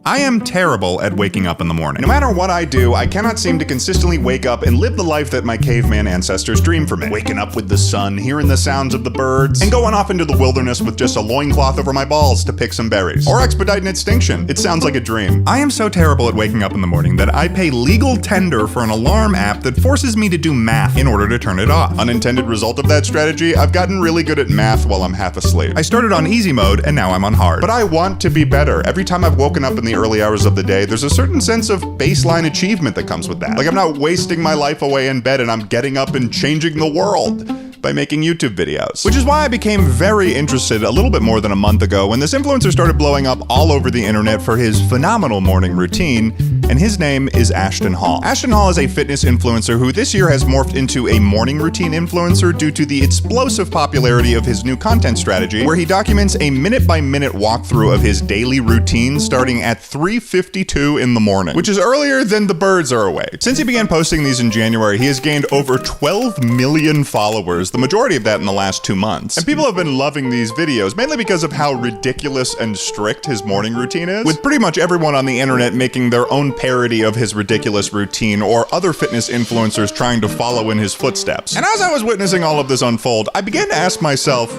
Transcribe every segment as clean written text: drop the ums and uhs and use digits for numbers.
I am terrible at waking up in the morning. No matter what I do, I cannot seem to consistently wake up and live the life that my caveman ancestors dreamed for me. Waking up with the sun, hearing the sounds of the birds, and going off into the wilderness with just a loincloth over my balls to pick some berries. Or expediting extinction. It sounds like a dream. I am so terrible at waking up in the morning that I pay legal tender for an alarm app that forces me to do math in order to turn it off. Unintended result of that strategy, I've gotten really good at math while I'm half asleep. I started on easy mode and now I'm on hard. But I want to be better. Every time I've woken up in the early hours of the day, there's a certain sense of baseline achievement that comes with that. Like I'm not wasting my life away in bed and I'm getting up and changing the world by making YouTube videos. Which is why I became very interested a little bit more than a month ago when this influencer started blowing up all over the internet for his phenomenal morning routine, and his name is Ashton Hall. Ashton Hall is a fitness influencer who this year has morphed into a morning routine influencer due to the explosive popularity of his new content strategy, where he documents a minute-by-minute walkthrough of his daily routine starting at 3:52 in the morning, which is earlier than the birds are awake. Since he began posting these in January, he has gained over 12 million followers, the majority of that in the last 2 months. And people have been loving these videos, mainly because of how ridiculous and strict his morning routine is, with pretty much everyone on the internet making their own parody of his ridiculous routine, or other fitness influencers trying to follow in his footsteps. And as I was witnessing all of this unfold, I began to ask myself,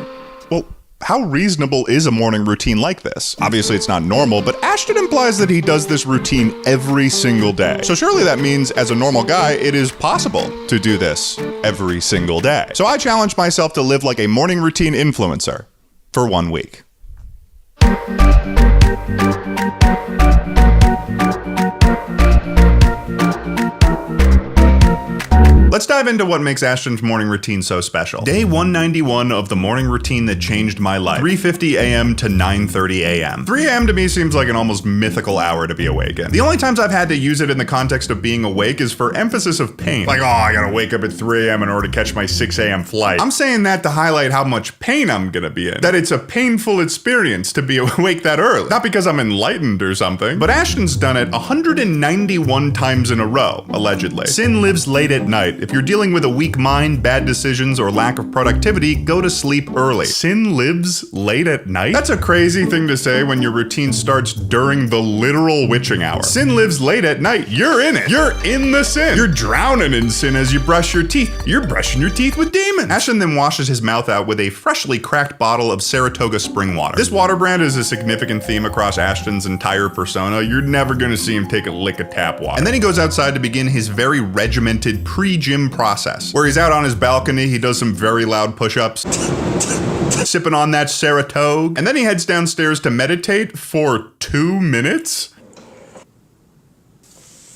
well, how reasonable is a morning routine like this? Obviously it's not normal, but Ashton implies that he does this routine every single day. So surely that means as a normal guy, it is possible to do this every single day. So I challenged myself to live like a morning routine influencer for 1 week. Let's dive into what makes Ashton's morning routine so special. Day 191 of the morning routine that changed my life. 3:50 a.m. to 9:30 a.m. 3 a.m. to me seems like an almost mythical hour to be awake in. The only times I've had to use it in the context of being awake is for emphasis of pain. Like, oh, I gotta wake up at 3 a.m. in order to catch my 6 a.m. flight. I'm saying that to highlight how much pain I'm gonna be in. That it's a painful experience to be awake that early. Not because I'm enlightened or something, but Ashton's done it 191 times in a row, allegedly. Sin lives late at night. If you're dealing with a weak mind, bad decisions, or lack of productivity, go to sleep early. Sin lives late at night? That's a crazy thing to say when your routine starts during the literal witching hour. Sin lives late at night. You're in it. You're in the sin. You're drowning in sin as you brush your teeth. You're brushing your teeth with demons. Ashton then washes his mouth out with a freshly cracked bottle of Saratoga spring water. This water brand is a significant theme across Ashton's entire persona. You're never gonna see him take a lick of tap water. And then he goes outside to begin his very regimented pre-gym process, where he's out on his balcony, he does some very loud push-ups, sipping on that Saratoga, and then he heads downstairs to meditate for 2 minutes.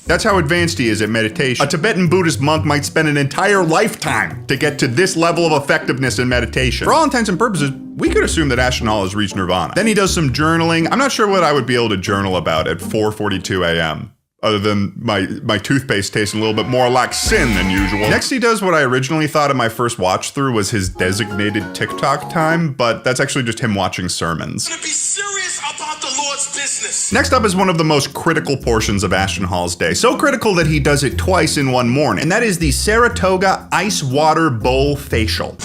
That's how advanced he is at meditation. A Tibetan Buddhist monk might spend an entire lifetime to get to this level of effectiveness in meditation. For all intents and purposes, we could assume that Ashton Hall has reached nirvana. Then he does some journaling. I'm not sure what I would be able to journal about at 4:42 a.m. other than my toothpaste tasting a little bit more like sin than usual. Next, he does what I originally thought in my first watch through was his designated TikTok time, but that's actually just him watching sermons. To be serious about the Lord's business. Next up is one of the most critical portions of Ashton Hall's day. So critical that he does it twice in one morning, and that is the Saratoga Ice Water Bowl Facial.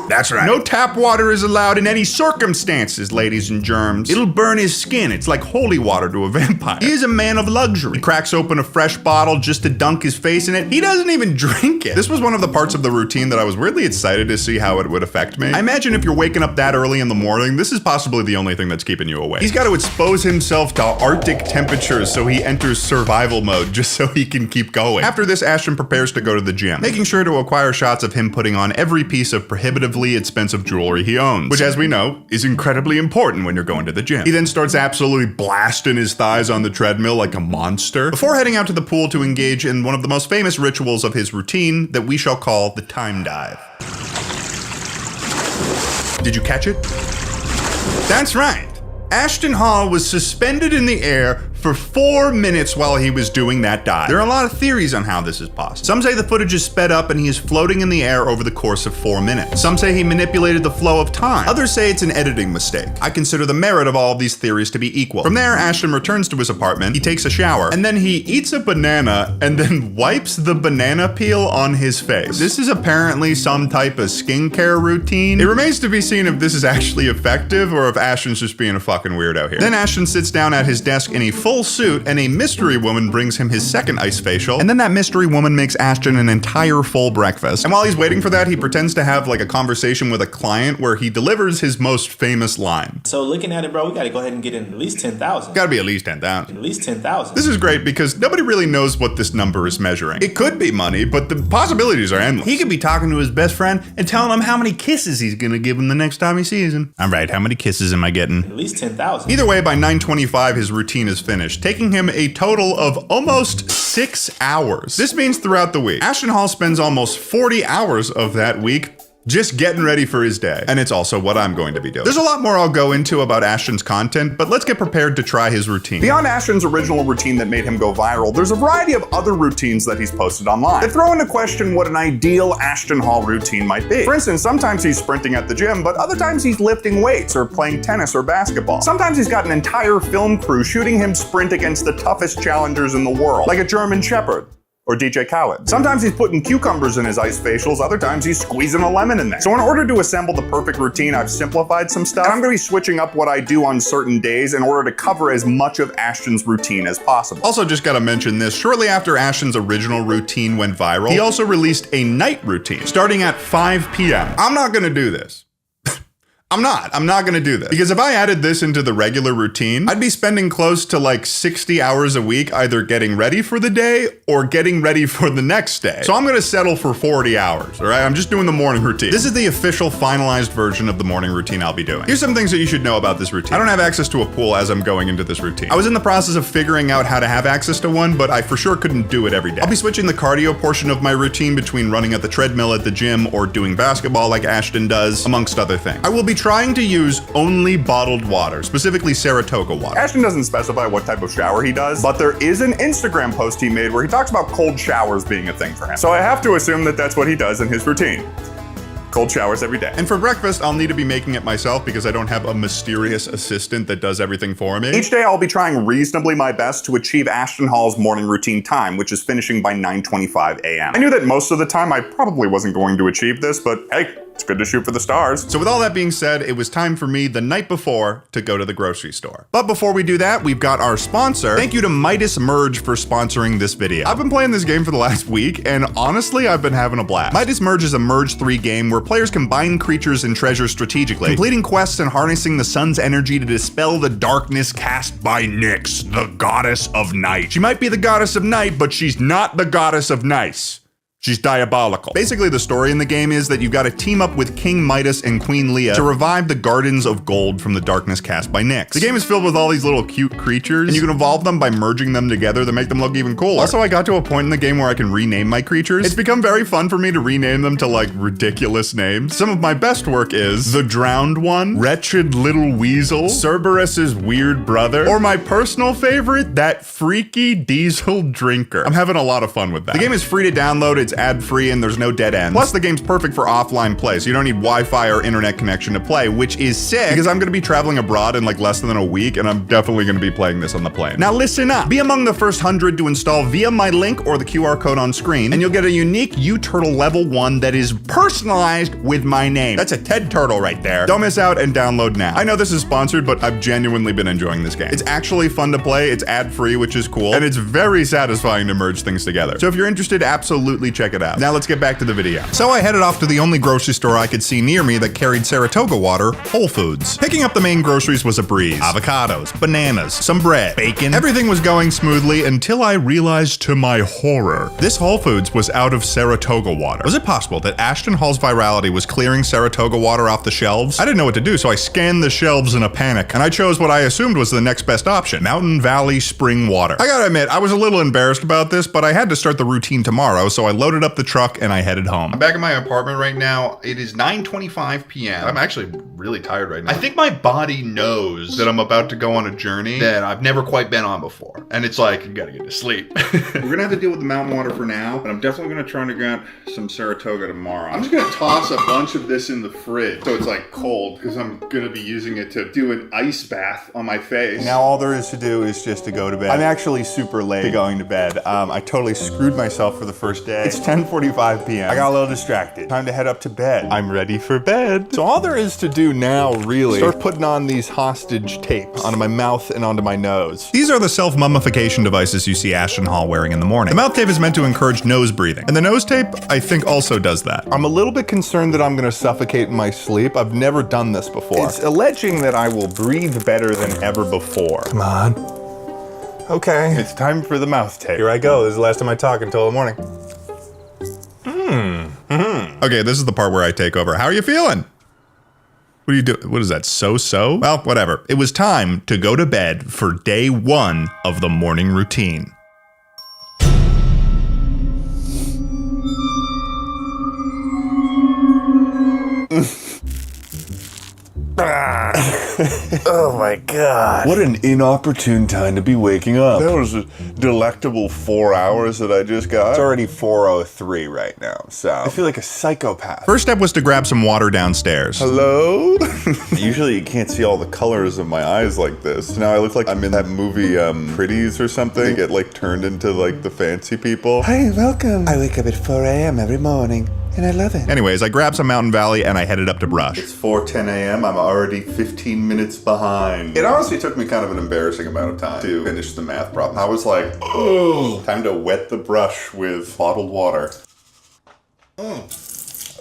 That's right. No tap water is allowed in any circumstances, ladies and germs. It'll burn his skin. It's like holy water to a vampire. He is a man of luxury. He cracks open a fresh bottle just to dunk his face in it. He doesn't even drink it. This was one of the parts of the routine that I was weirdly excited to see how it would affect me. I imagine if you're waking up that early in the morning, this is possibly the only thing that's keeping you awake. He's got to expose himself to Arctic temperatures so he enters survival mode just so he can keep going. After this, Ashton prepares to go to the gym, making sure to acquire shots of him putting on every piece of prohibitively expensive jewelry he owns, which, as we know, is incredibly important when you're going to the gym. He then starts absolutely blasting his thighs on the treadmill like a monster before heading out to the pool to engage in one of the most famous rituals of his routine that we shall call the time dive. Did you catch it? That's right. Ashton Hall was suspended in the air for 4 minutes while he was doing that dive. There are a lot of theories on how this is possible. Some say the footage is sped up and he is floating in the air over the course of 4 minutes. Some say he manipulated the flow of time. Others say it's an editing mistake. I consider the merit of all of these theories to be equal. From there, Ashton returns to his apartment, he takes a shower, and then he eats a banana and then wipes the banana peel on his face. This is apparently some type of skincare routine. It remains to be seen if this is actually effective or if Ashton's just being a fucking weirdo here. Then Ashton sits down at his desk in a full suit and a mystery woman brings him his second ice facial, and then that mystery woman makes Ashton an entire full breakfast. And while he's waiting for that, he pretends to have like a conversation with a client where he delivers his most famous line. So looking at it, bro, we gotta go ahead and get in at least 10,000. Gotta be at least 10,000. At least 10,000. This is great because nobody really knows what this number is measuring. It could be money, but the possibilities are endless. He could be talking to his best friend and telling him how many kisses he's gonna give him the next time he sees him. All right, how many kisses am I getting? At least 10,000. Either way, by 9:25, his routine is finished, taking him a total of almost 6 hours. This means throughout the week, Ashton Hall spends almost 40 hours of that week just getting ready for his day. And it's also what I'm going to be doing. There's a lot more I'll go into about Ashton's content, but let's get prepared to try his routine. Beyond Ashton's original routine that made him go viral, there's a variety of other routines that he's posted online that throw into question what an ideal Ashton Hall routine might be. For instance, sometimes he's sprinting at the gym, but other times he's lifting weights or playing tennis or basketball. Sometimes he's got an entire film crew shooting him sprint against the toughest challengers in the world, like a German Shepherd or DJ Khaled. Sometimes he's putting cucumbers in his ice facials, other times he's squeezing a lemon in there. So in order to assemble the perfect routine, I've simplified some stuff, and I'm gonna be switching up what I do on certain days in order to cover as much of Ashton's routine as possible. Also, just gotta mention this, shortly after Ashton's original routine went viral, he also released a night routine, starting at 5 p.m. I'm not gonna do this. I'm not gonna do this. Because if I added this into the regular routine, I'd be spending close to like 60 hours a week either getting ready for the day or getting ready for the next day. So I'm gonna settle for 40 hours, all right? I'm just doing the morning routine. This is the official finalized version of the morning routine I'll be doing. Here's some things that you should know about this routine. I don't have access to a pool as I'm going into this routine. I was in the process of figuring out how to have access to one, but I for sure couldn't do it every day. I'll be switching the cardio portion of my routine between running at the treadmill at the gym or doing basketball like Ashton does, amongst other things. I will be trying to use only bottled water, specifically Saratoga water. Ashton doesn't specify what type of shower he does, but there is an Instagram post he made where he talks about cold showers being a thing for him. So I have to assume that that's what he does in his routine. Cold showers every day. And for breakfast, I'll need to be making it myself because I don't have a mysterious assistant that does everything for me. Each day I'll be trying reasonably my best to achieve Ashton Hall's morning routine time, which is finishing by 9:25 a.m. I knew that most of the time I probably wasn't going to achieve this, but hey, it's good to shoot for the stars. So with all that being said, it was time for me the night before to go to the grocery store. But before we do that, we've got our sponsor. Thank you to Midas Merge for sponsoring this video. I've been playing this game for the last week, and honestly, I've been having a blast. Midas Merge is a Merge 3 game where players combine creatures and treasures strategically, completing quests and harnessing the sun's energy to dispel the darkness cast by Nyx, the goddess of night. She might be the goddess of night, but she's not the goddess of nice. She's diabolical. Basically, the story in the game is that you've got to team up with King Midas and Queen Leah to revive the Gardens of Gold from the darkness cast by Nyx. The game is filled with all these little cute creatures, and you can evolve them by merging them together to make them look even cooler. Also, I got to a point in the game where I can rename my creatures. It's become very fun for me to rename them to like ridiculous names. Some of my best work is the Drowned One, Wretched Little Weasel, Cerberus's Weird Brother, or my personal favorite, that Freaky Diesel Drinker. I'm having a lot of fun with that. The game is free to download. It's ad-free and there's no dead ends. Plus, the game's perfect for offline play, so you don't need Wi-Fi or internet connection to play, which is sick because I'm gonna be traveling abroad in like less than a week, and I'm definitely gonna be playing this on the plane. Now listen up. Be among the first 100 to install via my link or the QR code on screen, and you'll get a unique U-Turtle level 1 that is personalized with my name. That's a TED Turtle right there. Don't miss out and download now. I know this is sponsored, but I've genuinely been enjoying this game. It's actually fun to play, it's ad-free, which is cool, and it's very satisfying to merge things together. So if you're interested, absolutely check it out. Now let's get back to the video. So I headed off to the only grocery store I could see near me that carried Saratoga water, Whole Foods. Picking up the main groceries was a breeze. Avocados, bananas, some bread, bacon. Everything was going smoothly until I realized to my horror, this Whole Foods was out of Saratoga water. Was it possible that Ashton Hall's virality was clearing Saratoga water off the shelves? I didn't know what to do, so I scanned the shelves in a panic, and I chose what I assumed was the next best option, Mountain Valley Spring Water. I gotta admit, I was a little embarrassed about this, but I had to start the routine tomorrow, so I loaded loaded up the truck, and I headed home. I'm back in my apartment right now. It is 9:25 p.m. I'm actually really tired right now. I think my body knows that I'm about to go on a journey that I've never quite been on before. And it's like, you gotta get to sleep. We're gonna have to deal with the mountain water for now, but I'm definitely gonna try to get some Saratoga tomorrow. I'm just gonna toss a bunch of this in the fridge so it's like cold, because I'm gonna be using it to do an ice bath on my face. Now all there is to do is just to go to bed. I'm actually super late to going to bed. I totally screwed myself for the first day. It's 10:45 p.m. I got a little distracted. Time to head up to bed. I'm ready for bed. So all there is to do now, really, start putting on these hostage tapes onto my mouth and onto my nose. These are the self-mummification devices you see Ashton Hall wearing in the morning. The mouth tape is meant to encourage nose breathing, and the nose tape, I think, also does that. I'm a little bit concerned that I'm gonna suffocate in my sleep. I've never done this before. It's alleging that I will breathe better than ever before. Come on. Okay, it's time for the mouth tape. Here I go. This is the last time I talk until the morning. Okay, this is the part where I take over. How are you feeling? What do you do? What is that, so-so? Well, whatever. It was time to go to bed for day 1 of the morning routine. Oh my God. What an inopportune time to be waking up. That was a delectable 4 hours that I just got. It's already 4:03 right now, so I feel like a psychopath. First step was to grab some water downstairs. Hello? Usually you can't see all the colors of my eyes like this. Now I look like I'm in that movie, Pretties or something. I get like turned into like the fancy people. Hi, welcome. I wake up at 4 a.m. every morning. And I love it. Anyways, I grabbed some Mountain Valley and I headed up to brush. It's 4:10 a.m. I'm already 15 minutes behind. It honestly took me kind of an embarrassing amount of time to finish the math problem. I was like, oh, time to wet the brush with bottled water.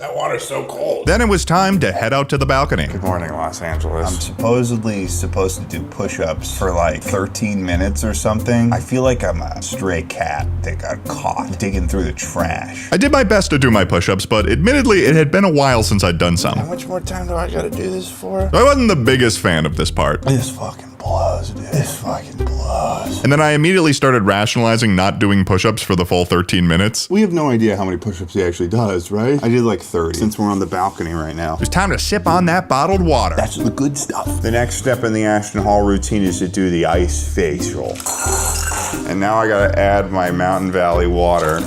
That water's so cold. Then it was time to head out to the balcony. Good morning, Los Angeles. I'm supposedly supposed to do push-ups for like 13 minutes or something. I feel like I'm a stray cat that got caught digging through the trash. I did my best to do my push-ups, but admittedly, it had been a while since I'd done some. How much more time do I gotta do this for? I wasn't the biggest fan of this part. This fucking blows, dude. This fucking blows. And then I immediately started rationalizing not doing push-ups for the full 13 minutes. We have no idea how many push-ups he actually does, right? I did like 30 since we're on the balcony right now. It's time to sip on that bottled water. That's the good stuff. The next step in the Ashton Hall routine is to do the ice facial. And now I gotta add my Mountain Valley water.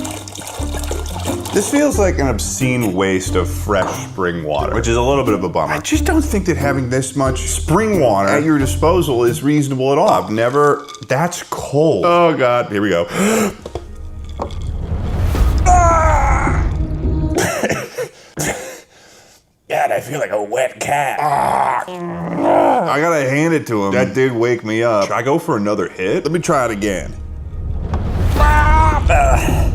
This feels like an obscene waste of fresh spring water, which is a little bit of a bummer. I just don't think that having this much spring water at your disposal is reasonable at all. I've never... That's cold. Oh God, here we go. God, I feel like a wet cat. I gotta hand it to him. That did wake me up. Should I go for another hit? Let me try it again.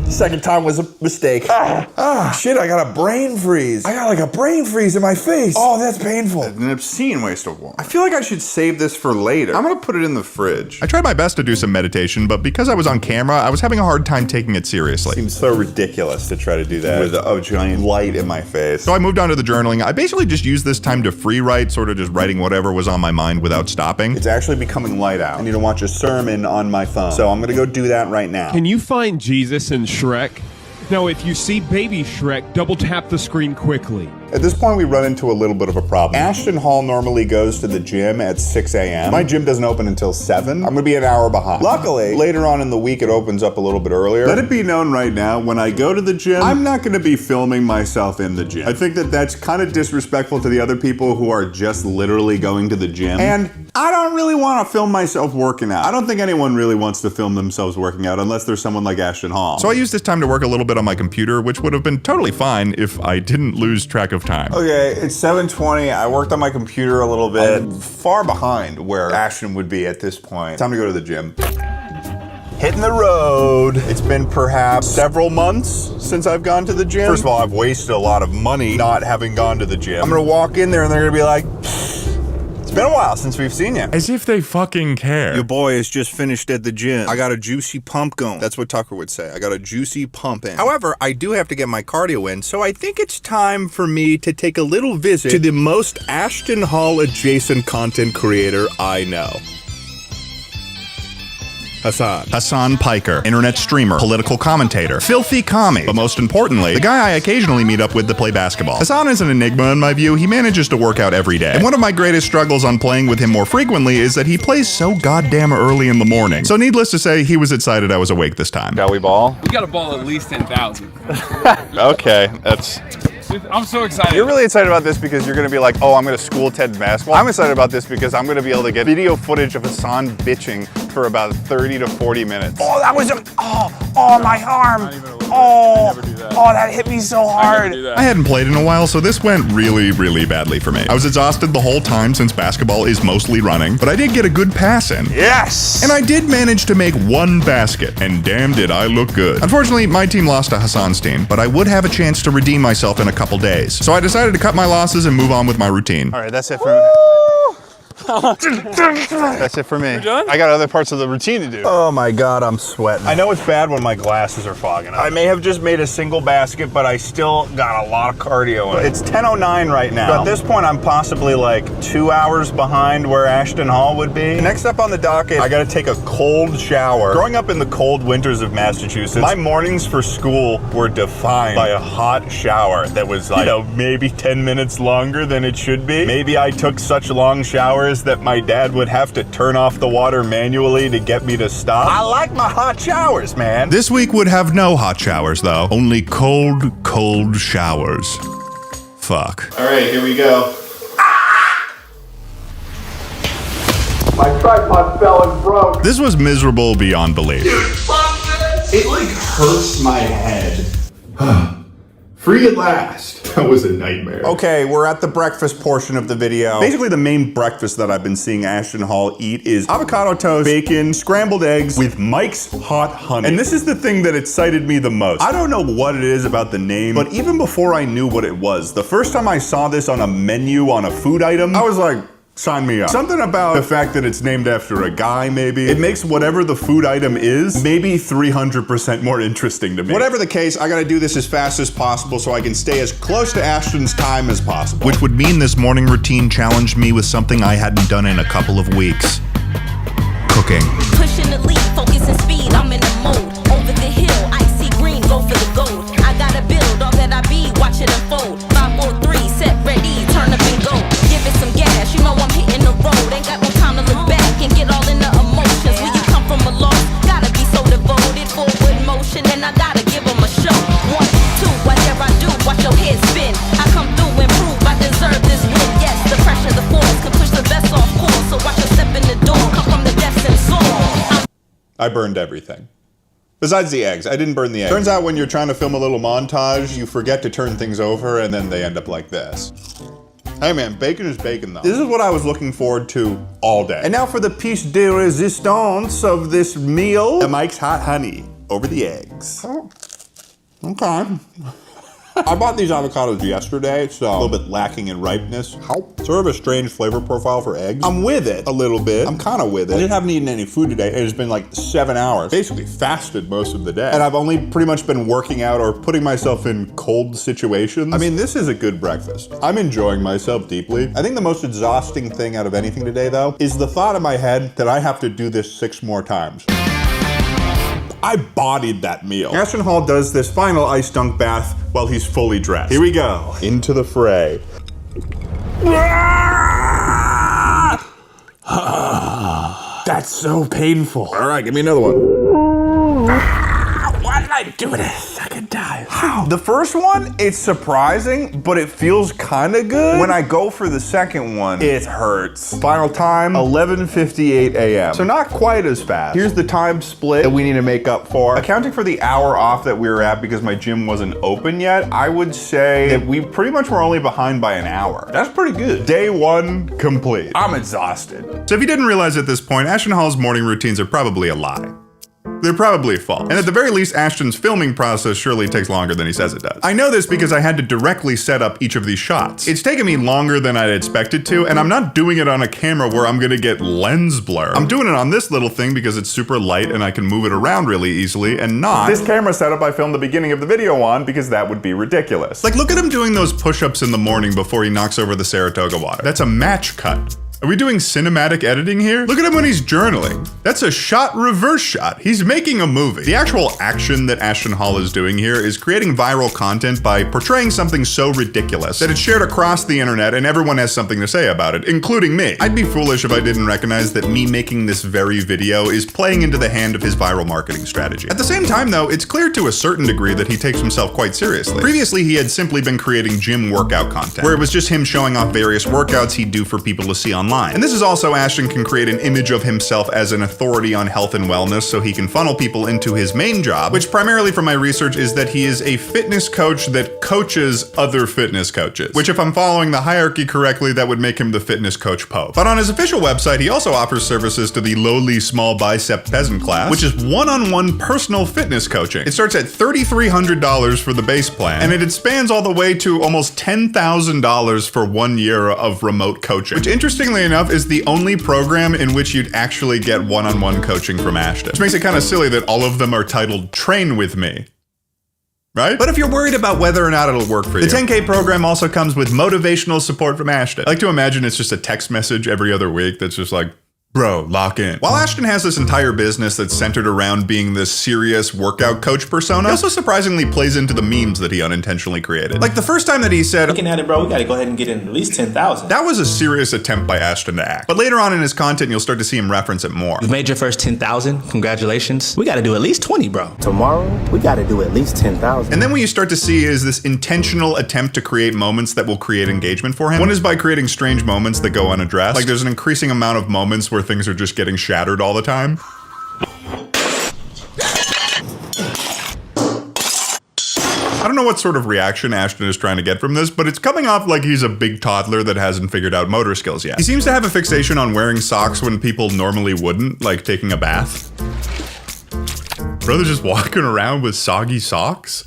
Second time was a mistake. Shit, I got a brain freeze. I got like a brain freeze in my face. Oh, that's painful. An obscene waste of water. I feel like I should save this for later. I'm gonna put it in the fridge. I tried my best to do some meditation, but because I was on camera, I was having a hard time taking it seriously. Seems so ridiculous to try to do that with a giant light in my face. So I moved on to the journaling. I basically just used this time to free write, sort of just writing whatever was on my mind without stopping. It's actually becoming light out. I need to watch a sermon on my phone. So I'm gonna go do that right now. Can you find Jesus in Shrek? Now, if you see Baby Shrek, double tap the screen quickly. At this point, we run into a little bit of a problem. Ashton Hall normally goes to the gym at 6 a.m. My gym doesn't open until 7. I'm gonna be an hour behind. Luckily, later on in the week, it opens up a little bit earlier. Let it be known right now, when I go to the gym, I'm not gonna be filming myself in the gym. I think that that's kind of disrespectful to the other people who are just literally going to the gym. And I don't really want to film myself working out. I don't think anyone really wants to film themselves working out unless there's someone like Ashton Hall. So I used this time to work a little bit on my computer, which would have been totally fine if I didn't lose track of time. Okay, it's 7:20. I worked on my computer a little bit. I'm far behind where Ashton would be at this point. Time to go to the gym. Hitting the road. It's been perhaps several months since I've gone to the gym. First of all, I've wasted a lot of money not having gone to the gym. I'm gonna walk in there and they're gonna be like, it's been a while since we've seen you. As if they fucking care. Your boy has just finished at the gym. I got a juicy pump going. That's what Tucker would say. I got a juicy pump in. However, I do have to get my cardio in, so I think it's time for me to take a little visit to the most Ashton Hall adjacent content creator I know. Hassan Piker, internet streamer, political commentator, filthy commie, but most importantly, the guy I occasionally meet up with to play basketball. Hassan is an enigma in my view. He manages to work out every day. And one of my greatest struggles on playing with him more frequently is that he plays so goddamn early in the morning. So needless to say, he was excited I was awake this time. Shall we ball? We got to ball at least 10,000. Okay, that's... I'm so excited. You're really excited about this because you're going to be like, oh, I'm going to school Ted basketball. I'm excited about this because I'm going to be able to get video footage of Hassan bitching for about 30 to 40 minutes. Oh, that was my arm. Oh, that hit me so hard. I hadn't played in a while, so this went really, really badly for me. I was exhausted the whole time since basketball is mostly running, but I did get a good pass in. Yes! And I did manage to make one basket, and damn did I look good. Unfortunately, my team lost to Hassan's team, but I would have a chance to redeem myself in a couple days. So I decided to cut my losses and move on with my routine. All right, that's it for me. That's it for me. done? I got other parts of the routine to do. Oh my God, I'm sweating. I know it's bad when my glasses are fogging up. I may have just made a single basket, but I still got a lot of cardio in it. It's 10:09 right now. So at this point, I'm possibly like 2 hours behind where Ashton Hall would be. Next up on the docket, I gotta take a cold shower. Growing up in the cold winters of Massachusetts, my mornings for school were defined by a hot shower that was like, maybe 10 minutes longer than it should be. Maybe I took such long showers that my dad would have to turn off the water manually to get me to stop. I like my hot showers, man. This week would have no hot showers, though. Only cold, cold showers. Fuck. All right, here we go. My tripod fell and broke. This was miserable beyond belief. It like hurts my head. Free at last. That was a nightmare. Okay, we're at the breakfast portion of the video. Basically, the main breakfast that I've been seeing Ashton Hall eat is avocado toast, bacon, scrambled eggs with Mike's Hot Honey. And this is the thing that excited me the most. I don't know what it is about the name, but even before I knew what it was, the first time I saw this on a menu on a food item, I was like, sign me up. Something about the fact that it's named after a guy, maybe. It makes whatever the food item is, maybe 300% more interesting to me. Whatever the case, I gotta do this as fast as possible so I can stay as close to Ashton's time as possible. Which would mean this morning routine challenged me with something I hadn't done in a couple of weeks. Cooking. Pushing the lead, focus and speed, I'm in the mode. Over the hill, icy green, go for the gold. I gotta build all that I be, watch it unfold. 5, 4, 3, set, ready, turn up and go. Give it some gas, you know I'm hitting the road. Ain't got no time to look back and get all in the emotions. When you come from a loss, gotta be so devoted. Forward motion, and I gotta give them a show. 1, 2, whatever I do, watch your head spin. I come through and prove I deserve this win. Yes, the pressure, the force, can push the best off course. So watch your step in the door, come from the depths and soar. I burned everything. Besides the eggs, I didn't burn the eggs. Turns out when you're trying to film a little montage, you forget to turn things over and then they end up like this. Hey man, bacon is bacon though. This is what I was looking forward to all day. And now for the piece de resistance of this meal. The Mike's Hot Honey over the eggs. Oh, okay. I bought these avocados yesterday, so a little bit lacking in ripeness. Sort of a strange flavor profile for eggs. I'm with it a little bit. I'm kind of with it. I haven't eaten any food today. It has been like 7 hours. Basically fasted most of the day. And I've only pretty much been working out or putting myself in cold situations. I mean, this is a good breakfast. I'm enjoying myself deeply. I think the most exhausting thing out of anything today, though, is the thought in my head that I have to do this 6 more times. I bodied that meal. Ashton Hall does this final ice dunk bath while he's fully dressed. Here we go. Into the fray. That's so painful. All right, give me another one. Why did I do it a second time? How? The first one, it's surprising, but it feels kind of good. When I go for the second one, it hurts. Final time, 11:58 a.m. So not quite as fast. Here's the time split that we need to make up for. Accounting for the hour off that we were at because my gym wasn't open yet, I would say that we pretty much were only behind by an hour. That's pretty good. Day 1 complete. I'm exhausted. So if you didn't realize at this point, Ashton Hall's morning routines are probably a lie. They're probably false. And at the very least, Ashton's filming process surely takes longer than he says it does. I know this because I had to directly set up each of these shots. It's taken me longer than I'd expected to, and I'm not doing it on a camera where I'm gonna get lens blur. I'm doing it on this little thing because it's super light and I can move it around really easily and not this camera setup I filmed the beginning of the video on because that would be ridiculous. Like, look at him doing those push-ups in the morning before he knocks over the Saratoga water. That's a match cut Are we doing cinematic editing here? Look at him when he's journaling. That's a shot reverse shot. He's making a movie. The actual action that Ashton Hall is doing here is creating viral content by portraying something so ridiculous that it's shared across the internet and everyone has something to say about it, including me. I'd be foolish if I didn't recognize that me making this very video is playing into the hand of his viral marketing strategy. At the same time though, it's clear to a certain degree that he takes himself quite seriously. Previously, he had simply been creating gym workout content, where it was just him showing off various workouts he'd do for people to see online. And this is also Ashton can create an image of himself as an authority on health and wellness so he can funnel people into his main job, which primarily from my research is that he is a fitness coach that coaches other fitness coaches, which if I'm following the hierarchy correctly, that would make him the fitness coach pope. But on his official website, he also offers services to the lowly small bicep peasant class, which is one-on-one personal fitness coaching. It starts at $3,300 for the base plan, and it expands all the way to almost $10,000 for 1 year of remote coaching, which interestingly enough is the only program in which you'd actually get one-on-one coaching from Ashton. Which makes it kind of silly that all of them are titled Train With Me. Right? But if you're worried about whether or not it'll work for you, the 10K program also comes with motivational support from Ashton. I like to imagine it's just a text message every other week that's just like, bro, lock in. While Ashton has this entire business that's centered around being this serious workout coach persona, he also surprisingly plays into the memes that he unintentionally created. Like the first time that he said, Looking at it, bro, we gotta go ahead and get in at least 10,000. that was a serious attempt by Ashton to act. But later on in his content, you'll start to see him reference it more. You've made your first 10,000. Congratulations. We got to do at least 20, bro. Tomorrow, we got to do at least 10,000. And then what you start to see is this intentional attempt to create moments that will create engagement for him. One is by creating strange moments that go unaddressed. Like there's an increasing amount of moments where things are just getting shattered all the time. I don't know what sort of reaction Ashton is trying to get from this, but it's coming off like he's a big toddler that hasn't figured out motor skills yet. He seems to have a fixation on wearing socks when people normally wouldn't, like taking a bath. Brother's just walking around with soggy socks.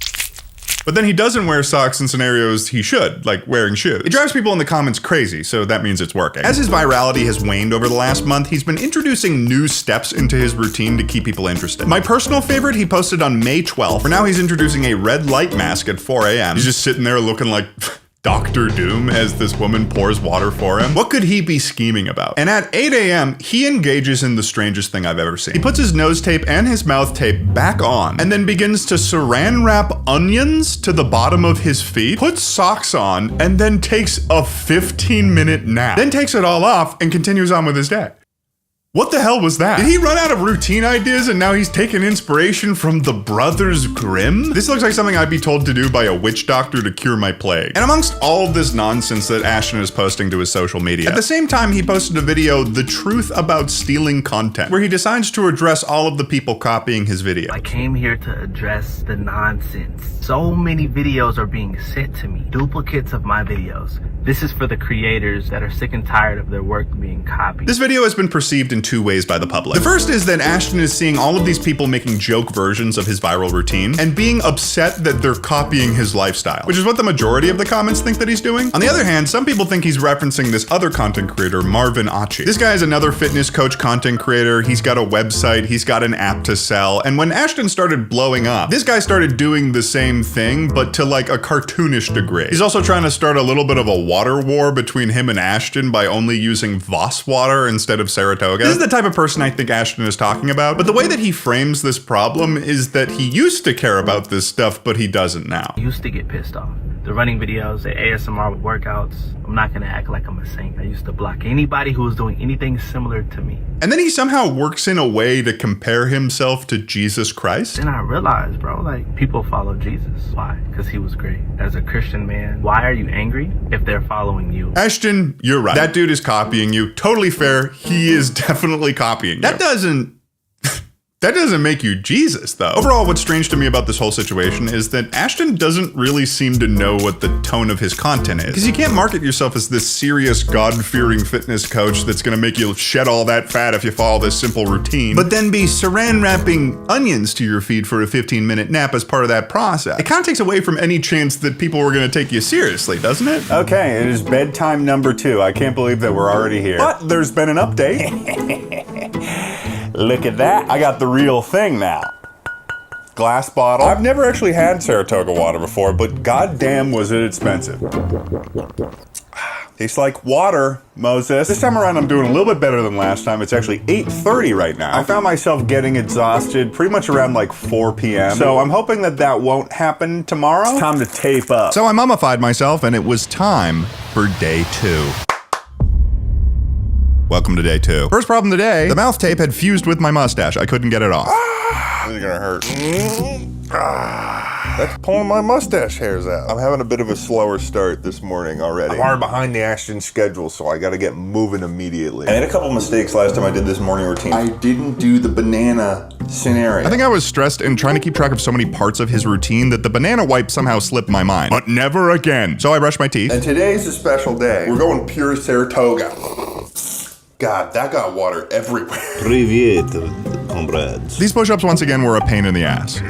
But then he doesn't wear socks in scenarios he should, like wearing shoes. It drives people in the comments crazy, so that means it's working. As his virality has waned over the last month, he's been introducing new steps into his routine to keep people interested. My personal favorite he posted on May 12th. For now, he's introducing a red light mask at 4 a.m. He's just sitting there looking like Dr. Doom as this woman pours water for him. What could he be scheming about? And at 8 a.m., he engages in the strangest thing I've ever seen. He puts his nose tape and his mouth tape back on and then begins to saran wrap onions to the bottom of his feet, puts socks on, and then takes a 15-minute nap. Then takes it all off and continues on with his day. What the hell was that? Did he run out of routine ideas and now he's taking inspiration from the Brothers Grimm? This looks like something I'd be told to do by a witch doctor to cure my plague. And amongst all of this nonsense that Ashton is posting to his social media, at the same time he posted a video, The Truth About Stealing Content, where he decides to address all of the people copying his video. I came here to address the nonsense. So many videos are being sent to me, duplicates of my videos. This is for the creators that are sick and tired of their work being copied. This video has been perceived in two ways by the public. The first is that Ashton is seeing all of these people making joke versions of his viral routine and being upset that they're copying his lifestyle, which is what the majority of the comments think that he's doing. On the other hand, some people think he's referencing this other content creator, Marvin Achi. This guy is another fitness coach content creator. He's got a website, he's got an app to sell, and when Ashton started blowing up, this guy started doing the same thing, but to like a cartoonish degree. He's also trying to start a little bit of a water war between him and Ashton by only using Voss water instead of Saratoga. This is the type of person I think Ashton is talking about, but the way that he frames this problem is that he used to care about this stuff, but he doesn't now. I used to get pissed off. The running videos, the ASMR workouts, I'm not gonna act like I'm a saint. I used to block anybody who was doing anything similar to me. And then he somehow works in a way to compare himself to Jesus Christ. Then I realized, bro, like, people follow Jesus. Why? Because he was great. As a Christian man, why are you angry if they're following you? Ashton, you're right. That dude is copying you. Totally fair. He is definitely copying you. That doesn't make you Jesus, though. Overall, what's strange to me about this whole situation is that Ashton doesn't really seem to know what the tone of his content is. Because you can't market yourself as this serious, God-fearing fitness coach that's gonna make you shed all that fat if you follow this simple routine, but then be saran wrapping onions to your feet for a 15-minute nap as part of that process. It kind of takes away from any chance that people were gonna take you seriously, doesn't it? Okay, it is bedtime number 2. I can't believe that we're already here. But there's been an update. Look at that. I got the real thing now. Glass bottle. I've never actually had Saratoga water before, but goddamn was it expensive. Tastes like water, Moses. This time around I'm doing a little bit better than last time. It's actually 8:30 right now. I found myself getting exhausted pretty much around like 4 p.m. So I'm hoping that that won't happen tomorrow. It's time to tape up. So I mummified myself and it was time for day 2. Welcome to day 2. First problem today, the mouth tape had fused with my mustache. I couldn't get it off. This is gonna hurt. That's pulling my mustache hairs out. I'm having a bit of a slower start this morning already. I'm hard behind the Ashton schedule, so I gotta get moving immediately. I made a couple mistakes last time I did this morning routine. I didn't do the banana scenario. I think I was stressed and trying to keep track of so many parts of his routine that the banana wipe somehow slipped my mind. But never again. So I brushed my teeth. And today's a special day. We're going pure Saratoga. God, that got water everywhere. Привет, comrades. These push-ups once again were a pain in the ass.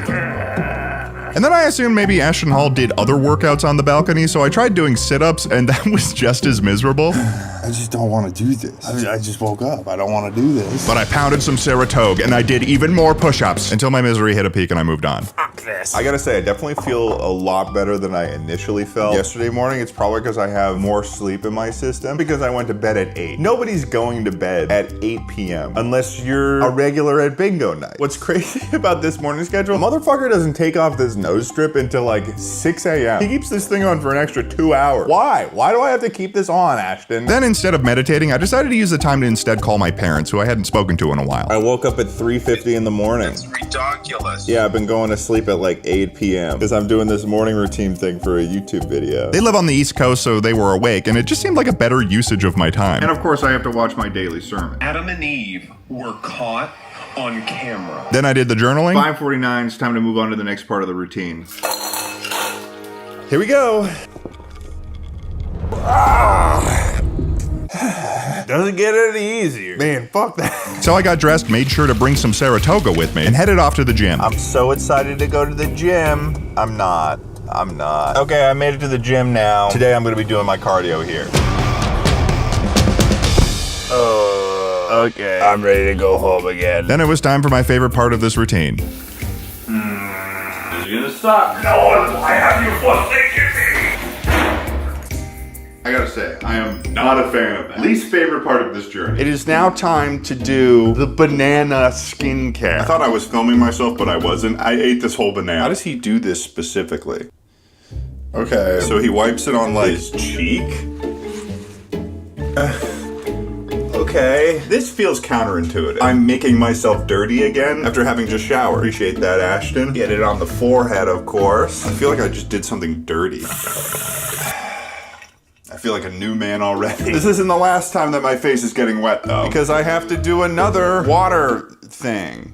And then I assumed maybe Ashton Hall did other workouts on the balcony, so I tried doing sit-ups and that was just as miserable. I just don't want to do this. I just woke up. I don't want to do this. But I pounded some Saratoga and I did even more push-ups until my misery hit a peak and I moved on. Fuck this. I gotta say, I definitely feel a lot better than I initially felt yesterday morning. It's probably because I have more sleep in my system because I went to bed at 8. Nobody's going to bed at 8 p.m. unless you're a regular at bingo night. What's crazy about this morning schedule, motherfucker doesn't take off this nose strip until like 6 a.m. He keeps this thing on for an extra 2 hours. Why? Why do I have to keep this on, Ashton? Then instead of meditating, I decided to use the time to instead call my parents, who I hadn't spoken to in a while. I woke up at 3:50 in the morning. It's ridiculous. Yeah, I've been going to sleep at like 8 p.m. because I'm doing this morning routine thing for a YouTube video. They live on the East Coast, so they were awake, and it just seemed like a better usage of my time. And of course, I have to watch my daily sermon. Adam and Eve were caught on camera. Then I did the journaling. 5:49, it's time to move on to the next part of the routine. Here we go. Doesn't get any easier. Man, fuck that. So I got dressed, made sure to bring some Saratoga with me, and headed off to the gym. I'm so excited to go to the gym. I'm not. Okay, I made it to the gym now. Today I'm gonna be doing my cardio here. Okay. I'm ready to go home again. Then it was time for my favorite part of this routine. You're gonna suck. No, why have you forsaken me? I gotta say, I am not a fan of that. Least favorite part of this journey. It is now time to do the banana skincare. I thought I was filming myself, but I wasn't. I ate this whole banana. How does he do this specifically? Okay, so he wipes it on like his cheek. Okay, this feels counterintuitive. I'm making myself dirty again after having just showered. Appreciate that, Ashton. Get it on the forehead, of course. I feel like I just did something dirty. I feel like a new man already. This isn't the last time that my face is getting wet though, because I have to do another water thing.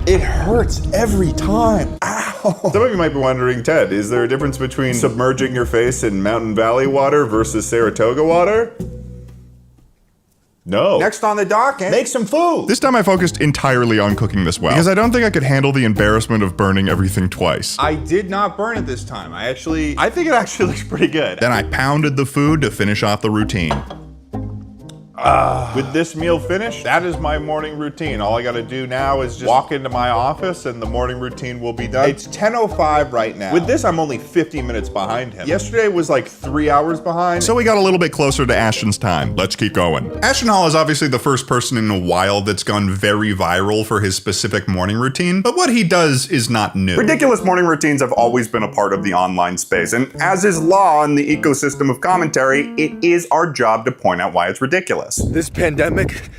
It hurts every time. Ow. Some of you might be wondering, Ted, is there a difference between submerging your face in Mountain Valley water versus Saratoga water? No. Next on the docket, make some food. This time I focused entirely on cooking this well, because I don't think I could handle the embarrassment of burning everything twice. I did not burn it this time. I think it actually looks pretty good. Then I pounded the food to finish off the routine. With this meal finished, that is my morning routine. All I gotta do now is just walk into my office and the morning routine will be done. It's 10:05 right now. With this, I'm only 50 minutes behind him. Yesterday was like 3 hours behind. So we got a little bit closer to Ashton's time. Let's keep going. Ashton Hall is obviously the first person in a while that's gone very viral for his specific morning routine, but what he does is not new. Ridiculous morning routines have always been a part of the online space, and as is law in the ecosystem of commentary, it is our job to point out why it's ridiculous. This pandemic,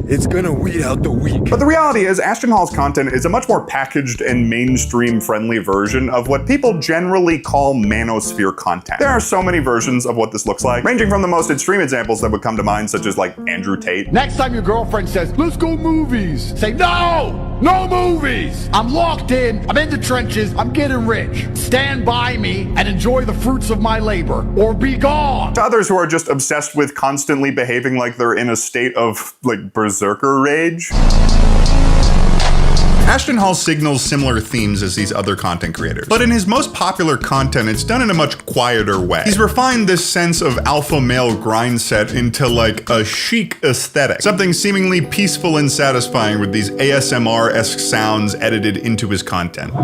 it's gonna weed out the weak. But the reality is, Ashton Hall's content is a much more packaged and mainstream-friendly version of what people generally call manosphere content. There are so many versions of what this looks like, ranging from the most extreme examples that would come to mind, such as like Andrew Tate. Next time your girlfriend says, let's go movies, say, no movies. I'm locked in, I'm in the trenches, I'm getting rich. Stand by me and enjoy the fruits of my labor, or be gone. To others who are just obsessed with constantly behaving like they're in a state of like berserker rage. Ashton Hall signals similar themes as these other content creators, but in his most popular content, it's done in a much quieter way. He's refined this sense of alpha male grind set into like a chic aesthetic, something seemingly peaceful and satisfying with these ASMR-esque sounds edited into his content.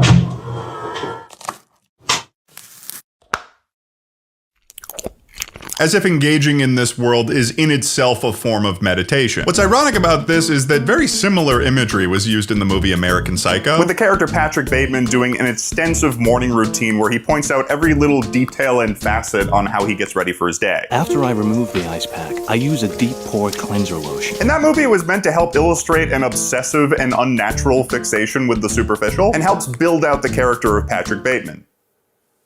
as if engaging in this world is in itself a form of meditation. What's ironic about this is that very similar imagery was used in the movie American Psycho, with the character Patrick Bateman doing an extensive morning routine where he points out every little detail and facet on how he gets ready for his day. After I remove the ice pack, I use a deep pore cleanser lotion. In that movie, it was meant to help illustrate an obsessive and unnatural fixation with the superficial, and helps build out the character of Patrick Bateman,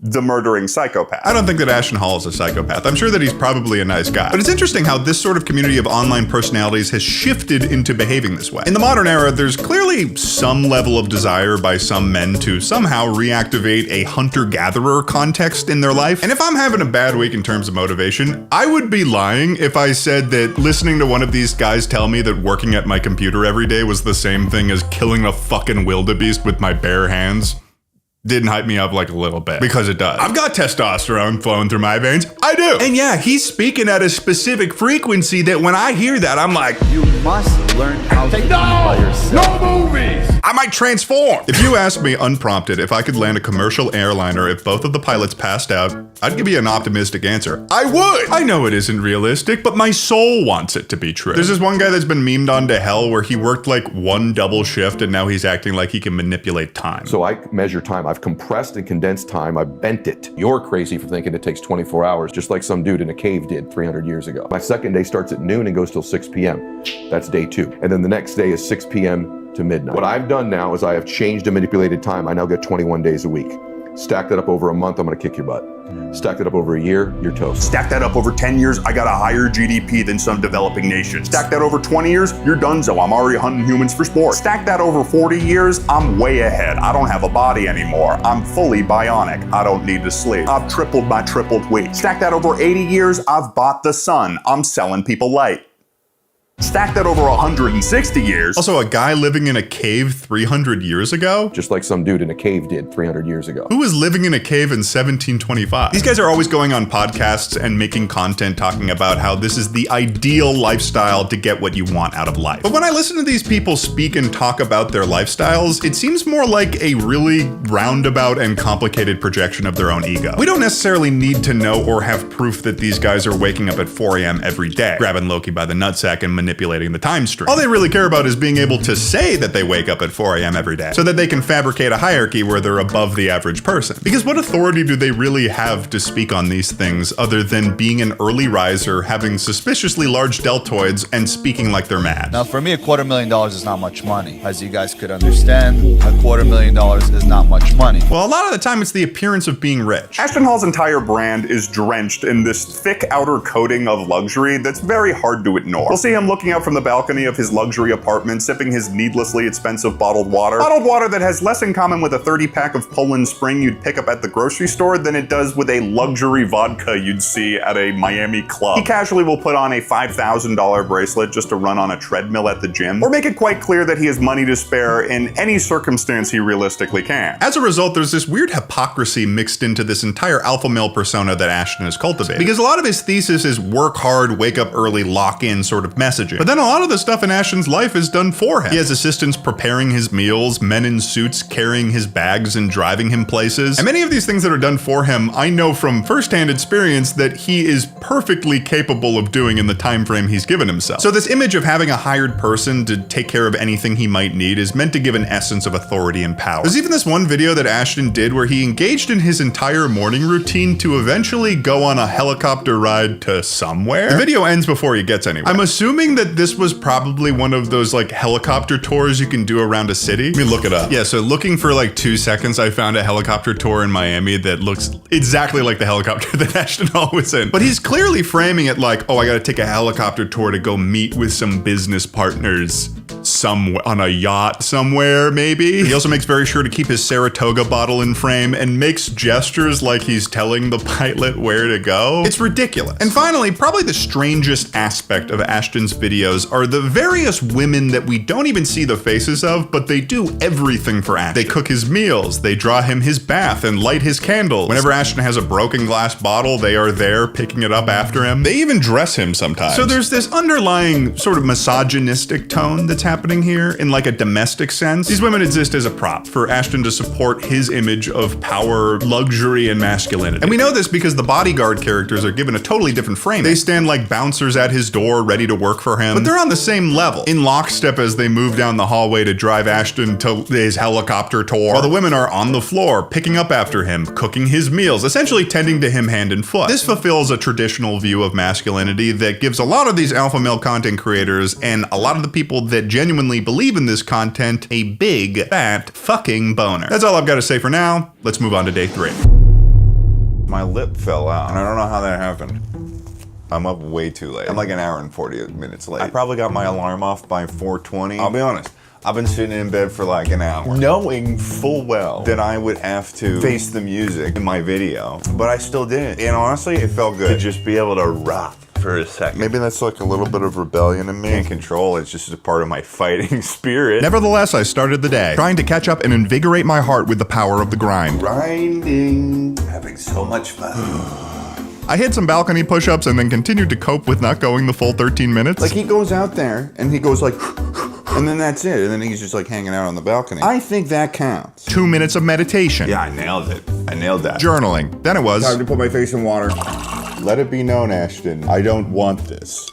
the murdering psychopath. I don't think that Ashton Hall is a psychopath. I'm sure that he's probably a nice guy. But it's interesting how this sort of community of online personalities has shifted into behaving this way. In the modern era, there's clearly some level of desire by some men to somehow reactivate a hunter-gatherer context in their life. And if I'm having a bad week in terms of motivation, I would be lying if I said that listening to one of these guys tell me that working at my computer every day was the same thing as killing a fucking wildebeest with my bare hands didn't hype me up like a little bit, because it does. I've got testosterone flowing through my veins. I do. And yeah, he's speaking at a specific frequency that when I hear that, I'm like, You must learn how to by yourself. No movies! I might transform. If you asked me unprompted if I could land a commercial airliner if both of the pilots passed out, I'd give you an optimistic answer. I would. I know it isn't realistic, but my soul wants it to be true. There's this one guy that's been memed on to hell where he worked like one double shift and now he's acting like he can manipulate time. So I measure time. I've compressed and condensed time. I've bent it. You're crazy for thinking it takes 24 hours, just like some dude in a cave did 300 years ago. My second day starts at noon and goes till 6 p.m. That's day 2. And then the next day is 6 p.m. to midnight. What I've done now is I have changed and manipulated time. I now get 21 days a week. Stack that up over a month, I'm gonna kick your butt. Stack that up over a year, you're toast. Stack that up over 10 years, I got a higher GDP than some developing nations. Stack that over 20 years, you're donezo. I'm already hunting humans for sport. Stack that over 40 years, I'm way ahead. I don't have a body anymore. I'm fully bionic. I don't need to sleep. I've tripled my tripled weight. Stack that over 80 years, I've bought the sun. I'm selling people light. Stack that over 160 years. Also, a guy living in a cave 300 years ago? Just like some dude in a cave did 300 years ago. Who was living in a cave in 1725? These guys are always going on podcasts and making content talking about how this is the ideal lifestyle to get what you want out of life. But when I listen to these people speak and talk about their lifestyles, it seems more like a really roundabout and complicated projection of their own ego. We don't necessarily need to know or have proof that these guys are waking up at 4 a.m. every day, grabbing Loki by the nutsack and manipulating the time stream. All they really care about is being able to say that they wake up at 4 a.m. every day, so that they can fabricate a hierarchy where they're above the average person. Because what authority do they really have to speak on these things other than being an early riser, having suspiciously large deltoids, and speaking like they're mad? Now for me, $250,000 is not much money. As you guys could understand, $250,000 is not much money. Well, a lot of the time it's the appearance of being rich. Ashton Hall's entire brand is drenched in this thick outer coating of luxury that's very hard to ignore. We'll see him looking out from the balcony of his luxury apartment, sipping his needlessly expensive bottled water. Bottled water that has less in common with a 30-pack of Poland Spring you'd pick up at the grocery store than it does with a luxury vodka you'd see at a Miami club. He casually will put on a $5,000 bracelet just to run on a treadmill at the gym, or make it quite clear that he has money to spare in any circumstance he realistically can. As a result, there's this weird hypocrisy mixed into this entire alpha male persona that Ashton has cultivated. Because a lot of his thesis is work hard, wake up early, lock in sort of messaging. But then a lot of the stuff in Ashton's life is done for him. He has assistants preparing his meals, men in suits carrying his bags and driving him places. And many of these things that are done for him, I know from firsthand experience that he is perfectly capable of doing in the time frame he's given himself. So this image of having a hired person to take care of anything he might need is meant to give an essence of authority and power. There's even this one video that Ashton did where he engaged in his entire morning routine to eventually go on a helicopter ride to somewhere. The video ends before he gets anywhere. I'm assuming that this was probably one of those like helicopter tours you can do around a city. Let me look it up. Yeah, so looking for like 2 seconds, I found a helicopter tour in Miami that looks exactly like the helicopter that Ashton Hall was in. But he's clearly framing it like, oh, I gotta take a helicopter tour to go meet with some business partners somewhere on a yacht somewhere, maybe. He also makes very sure to keep his Saratoga bottle in frame and makes gestures like he's telling the pilot where to go. It's ridiculous. And finally, probably the strangest aspect of Ashton's videos are the various women that we don't even see the faces of, but they do everything for Ashton. They cook his meals, they draw him his bath and light his candles. Whenever Ashton has a broken glass bottle, they are there picking it up after him. They even dress him sometimes. So there's this underlying sort of misogynistic tone that's happening happening here in like a domestic sense. These women exist as a prop for Ashton to support his image of power, luxury, and masculinity. And we know this because the bodyguard characters are given a totally different frame. They stand like bouncers at his door ready to work for him, but they're on the same level, in lockstep as they move down the hallway to drive Ashton to his helicopter tour, while the women are on the floor, picking up after him, cooking his meals, essentially tending to him hand and foot. This fulfills a traditional view of masculinity that gives a lot of these alpha male content creators and a lot of the people that genuinely believe in this content a big, fat, fucking boner. That's all I've got to say for now. Let's move on to day 3. My lip fell out, and I don't know how that happened. I'm up way too late. I'm like an hour and 40 minutes late. I probably got my alarm off by 4:20. I'll be honest. I've been sitting in bed for like an hour, knowing full well that I would have to face the music in my video, but I still did. And honestly, it felt good to just be able to rock for a second. Maybe that's like a little bit of rebellion in me. Can't control it. It's just a part of my fighting spirit. Nevertheless, I started the day trying to catch up and invigorate my heart with the power of the grind. Grinding, having so much fun. I hit some balcony push-ups and then continued to cope with not going the full 13 minutes. Like he goes out there and he goes like, and then that's it. And then he's just like hanging out on the balcony. I think that counts. 2 minutes of meditation. Yeah, I nailed it. I nailed that. Journaling. Then it was time to put my face in water. Let it be known, Ashton, I don't want this.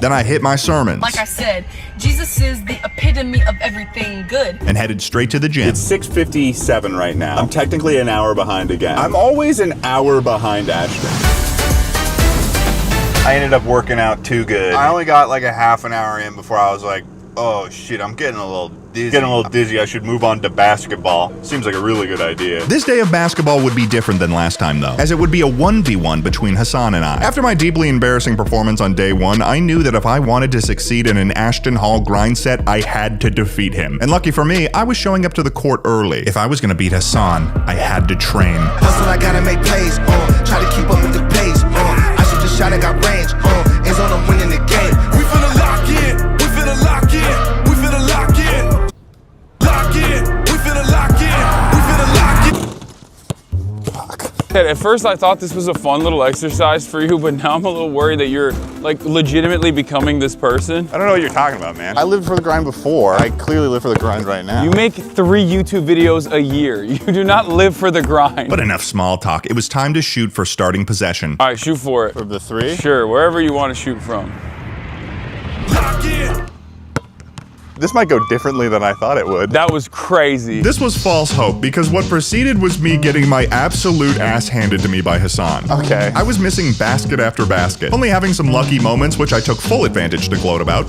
Then I hit my sermons. Like I said, Jesus is the epitome of everything good. And headed straight to the gym. It's 6:57 right now. I'm technically an hour behind again. I'm always an hour behind Ashton. I ended up working out too good. I only got like a half an hour in before I was like, oh shit, I'm getting a little dizzy. I should move on to basketball. Seems like a really good idea. This day of basketball would be different than last time though, as it would be a 1v1 between Hassan and I. After my deeply embarrassing performance on day 1, I knew that if I wanted to succeed in an Ashton Hall grind set, I had to defeat him. And lucky for me, I was showing up to the court early. If I was gonna beat Hassan, I had to train. Hustle, I gotta make plays, try to keep up with the pace, I shoot the shot, I got range, ends on I'm winning the game. We finna lock in, we finna lock in, we finna lock in. Lock in, we finna lock in, we finna lock in. Fuck. At first I thought this was a fun little exercise for you, but now I'm a little worried that you're like legitimately becoming this person. I don't know what you're talking about, man. I lived for the grind before. I clearly live for the grind right now. You make 3 YouTube videos a year. You do not live for the grind. But enough small talk. It was time to shoot for starting possession. All right, shoot for it. For the 3? Sure, wherever you want to shoot from. Lock in. This might go differently than I thought it would. That was crazy. This was false hope because what preceded was me getting my absolute ass handed to me by Hassan. Okay. I was missing basket after basket, only having some lucky moments which I took full advantage to gloat about.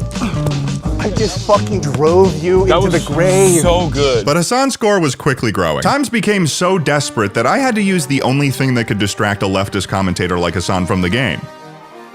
I just fucking drove you into the grave. So good. But Hassan's score was quickly growing. Times became so desperate that I had to use the only thing that could distract a leftist commentator like Hassan from the game.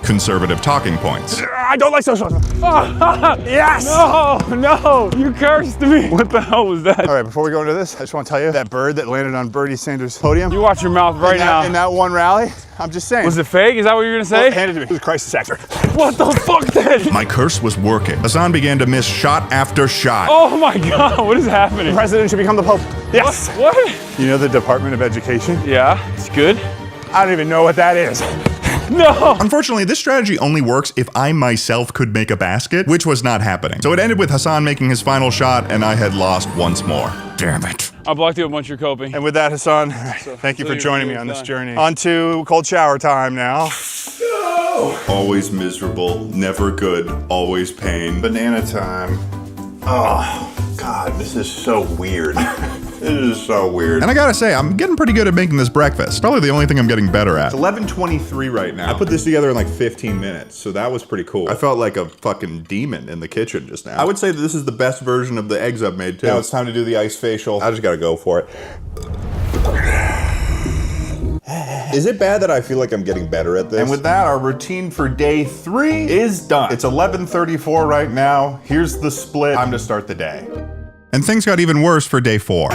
Conservative talking points. I don't like socialism. Yes! No, you cursed me. What the hell was that? All right, before we go into this, I just want to tell you that bird that landed on Bernie Sanders' podium. You watch your mouth right now. In that one rally, I'm just saying. Was it fake? Is that what you're gonna say? Well, hand it to me. It was a crisis actor. What the fuck then? My curse was working. Hassan began to miss shot after shot. Oh my God, what is happening? The president should become the Pope. Yes. What? You know the Department of Education? Yeah, it's good. I don't even know what that is. No! Unfortunately, this strategy only works if I myself could make a basket, which was not happening. So it ended with Hassan making his final shot, and I had lost once more. Damn it. I blocked you a bunch of coping. And with that, Hassan, thank you for joining me on this journey. On to cold shower time now. Always miserable, never good, always pain. Banana time. Oh, God, this is so weird. This is so weird. And I gotta say, I'm getting pretty good at making this breakfast. Probably the only thing I'm getting better at. It's 11:23 right now. I put this together in like 15 minutes, so that was pretty cool. I felt like a fucking demon in the kitchen just now. I would say that this is the best version of the eggs I've made too. Now it's time to do the ice facial. I just gotta go for it. Is it bad that I feel like I'm getting better at this? And with that, our routine for day 3 is done. It's 11:34 right now. Here's the split. Time to start the day. And things got even worse for day 4.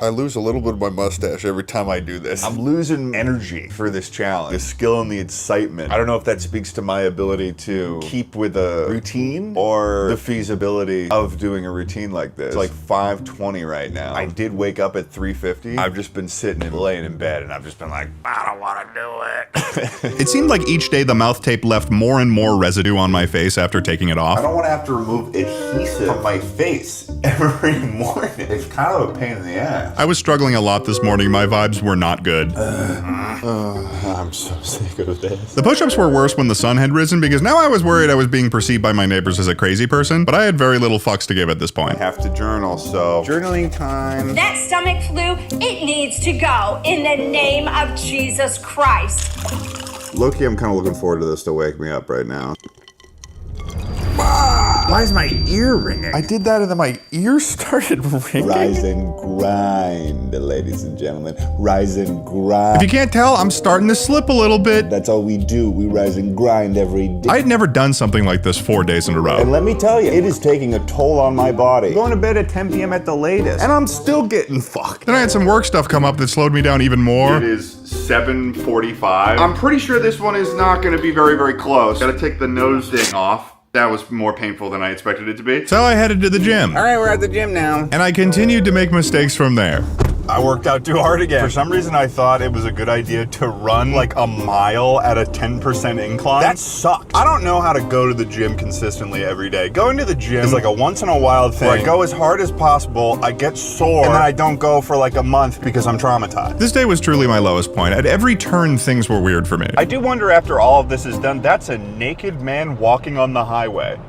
I lose a little bit of my mustache every time I do this. I'm losing energy for this challenge. The skill and the excitement. I don't know if that speaks to my ability to keep with a routine or the feasibility of doing a routine like this. It's like 5:20 right now. I did wake up at 3:50. I've just been sitting and laying in bed and I've just been like, I don't want to do it. It seemed like each day the mouth tape left more and more residue on my face after taking it off. I don't want to have to remove adhesive from my face every morning. It's kind of a pain in the ass. I was struggling a lot this morning. My vibes were not good. I'm so sick of this. The push-ups were worse when the sun had risen because now I was worried I was being perceived by my neighbors as a crazy person, but I had very little fucks to give at this point. I have to journal, so journaling time. That stomach flu, it needs to go in the name of Jesus Christ. Low-key, I'm kind of looking forward to this to wake me up right now. Why is my ear ringing? I did that and then my ear started ringing. Rise and grind, ladies and gentlemen. Rise and grind. If you can't tell, I'm starting to slip a little bit. That's all we do. We rise and grind every day. I had never done something like this 4 days in a row. And let me tell you, it is taking a toll on my body. I'm going to bed at 10 p.m. at the latest, and I'm still getting fucked. Then I had some work stuff come up that slowed me down even more. It is 7:45. I'm pretty sure this one is not going to be very, very close. Gotta take the nose thing off. That was more painful than I expected it to be. So I headed to the gym. All right, we're at the gym now. And I continued to make mistakes from there. I worked out too hard again. For some reason, I thought it was a good idea to run like a mile at a 10% incline. That sucked. I don't know how to go to the gym consistently every day. Going to the gym is like a once in a while thing where I go as hard as possible, I get sore, and then I don't go for like a month because I'm traumatized. This day was truly my lowest point. At every turn, things were weird for me. I do wonder after all of this is done, that's a naked man walking on the highway.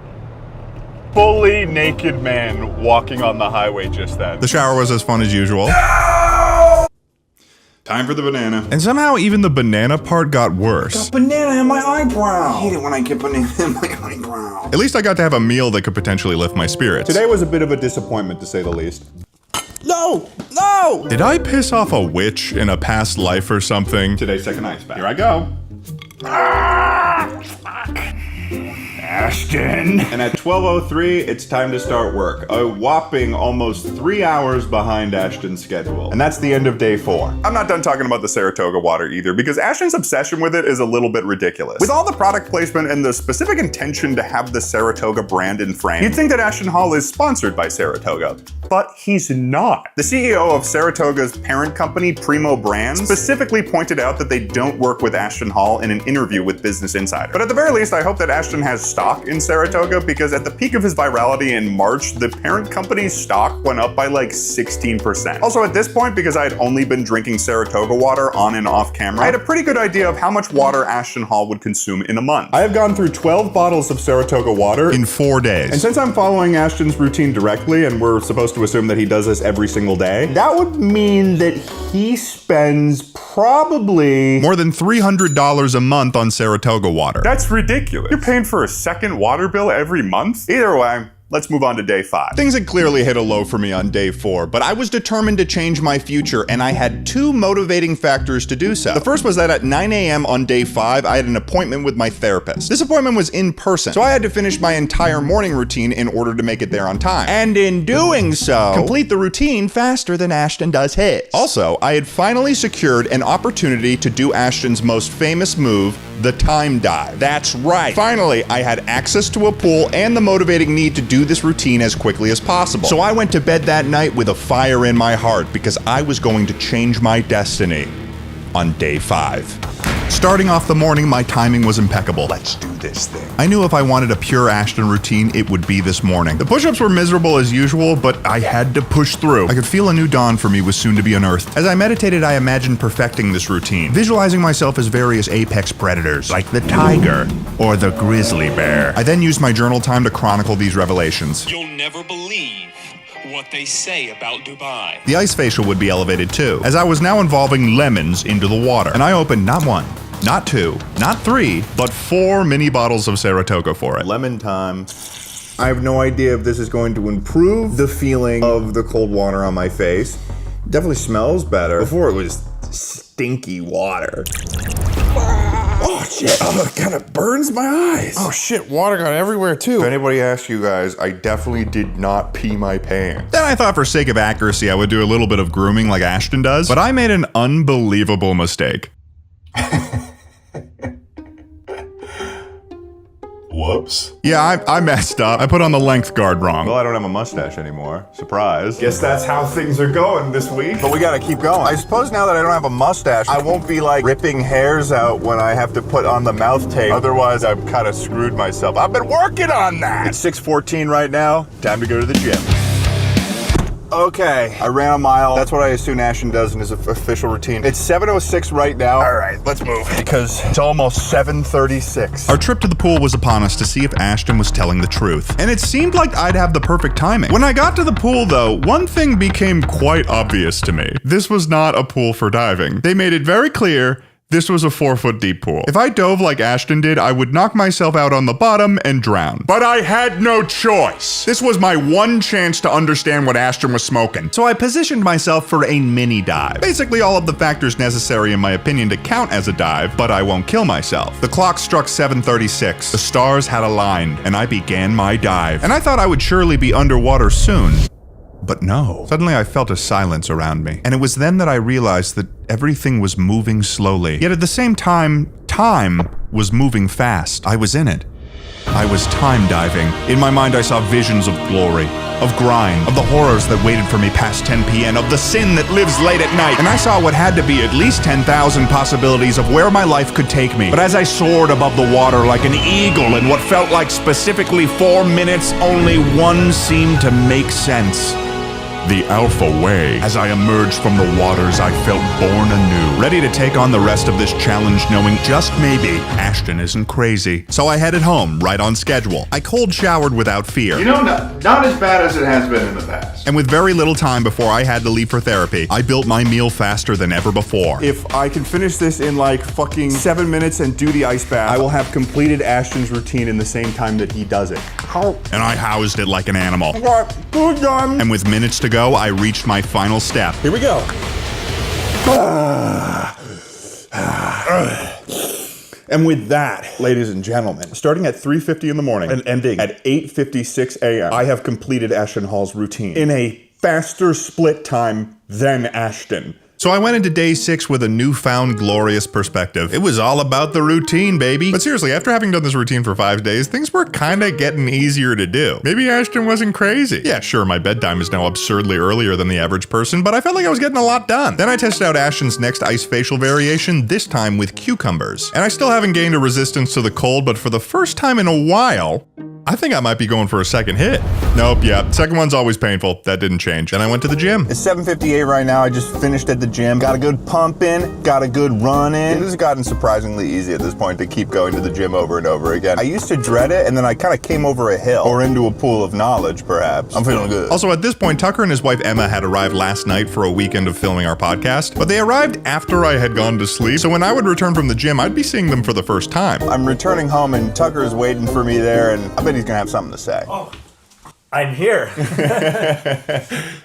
Fully naked man walking on the highway just then. The shower was as fun as usual. Time for the banana. And somehow even the banana part got worse. Banana in my eyebrow. I hate it when I get banana in my eyebrow. At least I got to have a meal that could potentially lift my spirits. Today was a bit of a disappointment, to say the least. No! No! Did I piss off a witch in a past life or something? Today's second ice bath. Here I go. Ashton. And at 12:03, it's time to start work. A whopping almost 3 hours behind Ashton's schedule. And that's the end of day 4. I'm not done talking about the Saratoga water either, because Ashton's obsession with it is a little bit ridiculous. With all the product placement and the specific intention to have the Saratoga brand in frame, you'd think that Ashton Hall is sponsored by Saratoga. But he's not. The CEO of Saratoga's parent company, Primo Brands, specifically pointed out that they don't work with Ashton Hall in an interview with Business Insider. But at the very least, I hope that Ashton has stock in Saratoga, because at the peak of his virality in March, the parent company's stock went up by like 16%. Also at this point, because I had only been drinking Saratoga water on and off camera, I had a pretty good idea of how much water Ashton Hall would consume in a month. I have gone through 12 bottles of Saratoga water in 4 days. And since I'm following Ashton's routine directly, and we're supposed to assume that he does this every single day, that would mean that he spends probably more than $300 a month on Saratoga water. That's ridiculous. You're paying for a second water bill every month? Either way, let's move on to day 5. Things had clearly hit a low for me on day 4, but I was determined to change my future, and I had 2 motivating factors to do so. The first was that at 9 a.m. on day 5, I had an appointment with my therapist. This appointment was in person, so I had to finish my entire morning routine in order to make it there on time. And in doing so, complete the routine faster than Ashton does his. Also, I had finally secured an opportunity to do Ashton's most famous move, the time dive. That's right. Finally, I had access to a pool and the motivating need to do this routine as quickly as possible. So I went to bed that night with a fire in my heart because I was going to change my destiny on day 5. Starting off the morning, my timing was impeccable. Let's do this thing. I knew if I wanted a pure Ashton routine, it would be this morning. The push-ups were miserable as usual, but I had to push through. I could feel a new dawn for me was soon to be unearthed. As I meditated, I imagined perfecting this routine, visualizing myself as various apex predators, like the tiger or the grizzly bear. I then used my journal time to chronicle these revelations. You'll never believe what they say about Dubai. The ice facial would be elevated too, as I was now involving lemons into the water. And I opened not 1, not 2, not 3, but 4 mini bottles of Saratoga for it. Lemon time. I have no idea if this is going to improve the feeling of the cold water on my face. Definitely smells better. Before it was stinky water. Oh shit, it kind of burns my eyes. Oh shit, water got everywhere too. If anybody asks you guys, I definitely did not pee my pants. Then I thought for sake of accuracy, I would do a little bit of grooming like Ashton does, but I made an unbelievable mistake. Whoops. Yeah, I messed up. I put on the length guard wrong. Well, I don't have a mustache anymore. Surprise. Guess that's how things are going this week. But we gotta keep going. I suppose now that I don't have a mustache, I won't be like ripping hairs out when I have to put on the mouth tape. Otherwise, I've kind of screwed myself. I've been working on that. It's 6:14 right now. Time to go to the gym. Okay, I ran a mile. That's what I assume Ashton does in his official routine. It's 7:06 right now. All right, let's move because it's almost 7:36. Our trip to the pool was upon us to see if Ashton was telling the truth, and it seemed like I'd have the perfect timing. When I got to the pool, though, one thing became quite obvious to me. This was not a pool for diving. They made it very clear this was a 4-foot deep pool. If I dove like Ashton did, I would knock myself out on the bottom and drown. But I had no choice. This was my one chance to understand what Ashton was smoking. So I positioned myself for a mini dive. Basically all of the factors necessary in my opinion to count as a dive, but I won't kill myself. The clock struck 7:36. The stars had aligned, and I began my dive. And I thought I would surely be underwater soon. But no. Suddenly I felt a silence around me, and it was then that I realized that everything was moving slowly. Yet at the same time, time was moving fast. I was in it. I was time diving. In my mind I saw visions of glory, of grind, of the horrors that waited for me past 10 p.m., of the sin that lives late at night, and I saw what had to be at least 10,000 possibilities of where my life could take me. But as I soared above the water like an eagle in what felt like specifically 4 minutes, only one seemed to make sense. The Alpha Way. As I emerged from the waters, I felt born anew, ready to take on the rest of this challenge, knowing just maybe Ashton isn't crazy. So I headed home, right on schedule. I cold showered without fear. You know, not as bad as it has been in the past. And with very little time before I had to leave for therapy, I built my meal faster than ever before. If I can finish this in like fucking 7 minutes and do the ice bath, I will have completed Ashton's routine in the same time that he does it. And I housed it like an animal. And with minutes to go, I reached my final step. Here we go. And with that, ladies and gentlemen, starting at 3:50 in the morning and ending at 8:56 a.m., I have completed Ashton Hall's routine in a faster split time than Ashton. So I went into day 6 with a newfound glorious perspective. It was all about the routine, baby. But seriously, after having done this routine for 5 days, things were kinda getting easier to do. Maybe Ashton wasn't crazy. Yeah, sure, my bedtime is now absurdly earlier than the average person, but I felt like I was getting a lot done. Then I tested out Ashton's next ice facial variation, this time with cucumbers. And I still haven't gained a resistance to the cold, but for the first time in a while, I think I might be going for a second hit. Nope, yeah, second one's always painful. That didn't change. Then I went to the gym. It's 7:58 right now. I just finished at the gym. Got a good pump in, got a good run in. It has gotten surprisingly easy at this point to keep going to the gym over and over again. I used to dread it, and then I kind of came over a hill or into a pool of knowledge, perhaps. I'm feeling good. Also, at this point, Tucker and his wife Emma had arrived last night for a weekend of filming our podcast, but they arrived after I had gone to sleep, so when I would return from the gym, I'd be seeing them for the first time. I'm returning home, and Tucker's waiting for me there, and I bet he's gonna have something to say. Oh, I'm here.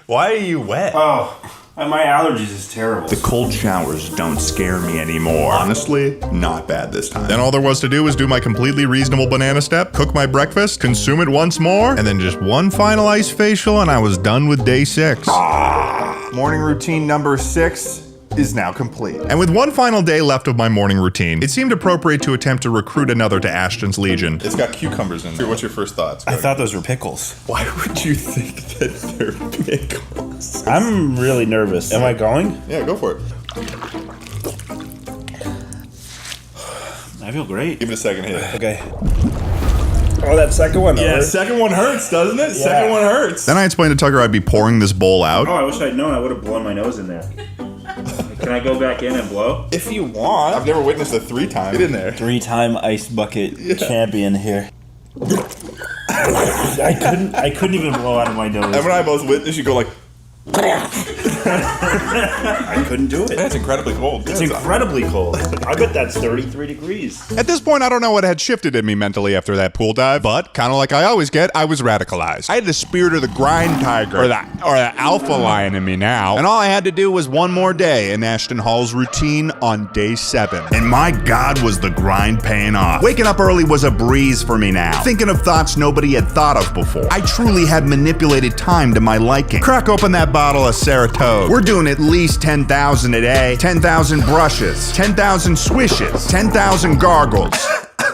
Why are you wet? Oh, my allergies is terrible. The cold showers don't scare me anymore. Honestly, not bad this time. Then all there was to do was do my completely reasonable banana step, cook my breakfast, consume it once more, and then just one final ice facial, and I was done with day 6. Morning routine number 6 is now complete. And with one final day left of my morning routine, it seemed appropriate to attempt to recruit another to Ashton's Legion. It's got cucumbers in there. What's your first thoughts? I thought those were pickles. Why would you think that they're pickles? I'm really nervous. Am I going? Yeah, go for it. I feel great. Give it a second hit. Okay. Oh, that second one hurts. Yeah, second one hurts, doesn't it? Yeah. Second one hurts. Then I explained to Tucker I'd be pouring this bowl out. Oh, I wish I'd known. I would have blown my nose in there. Can I go back in and blow? If you want. I've never witnessed a 3-time. Get in there. 3-time ice bucket champion here. I couldn't even blow out of my nose. Evan and I both witnessed you go like. I couldn't do it. That's incredibly cold. It's incredibly cold. I bet that's 33 degrees. At this point, I don't know what had shifted in me mentally after that pool dive, but kind of like I always get, I was radicalized. I had the spirit of the grind tiger, or the alpha lion in me now, and all I had to do was one more day in Ashton Hall's routine on day 7. And my God, was the grind paying off. Waking up early was a breeze for me now. Thinking of thoughts nobody had thought of before. I truly had manipulated time to my liking. Crack open that bottle of Saratoga. We're doing at least 10,000 a day, 10,000 brushes, 10,000 swishes, 10,000 gargles.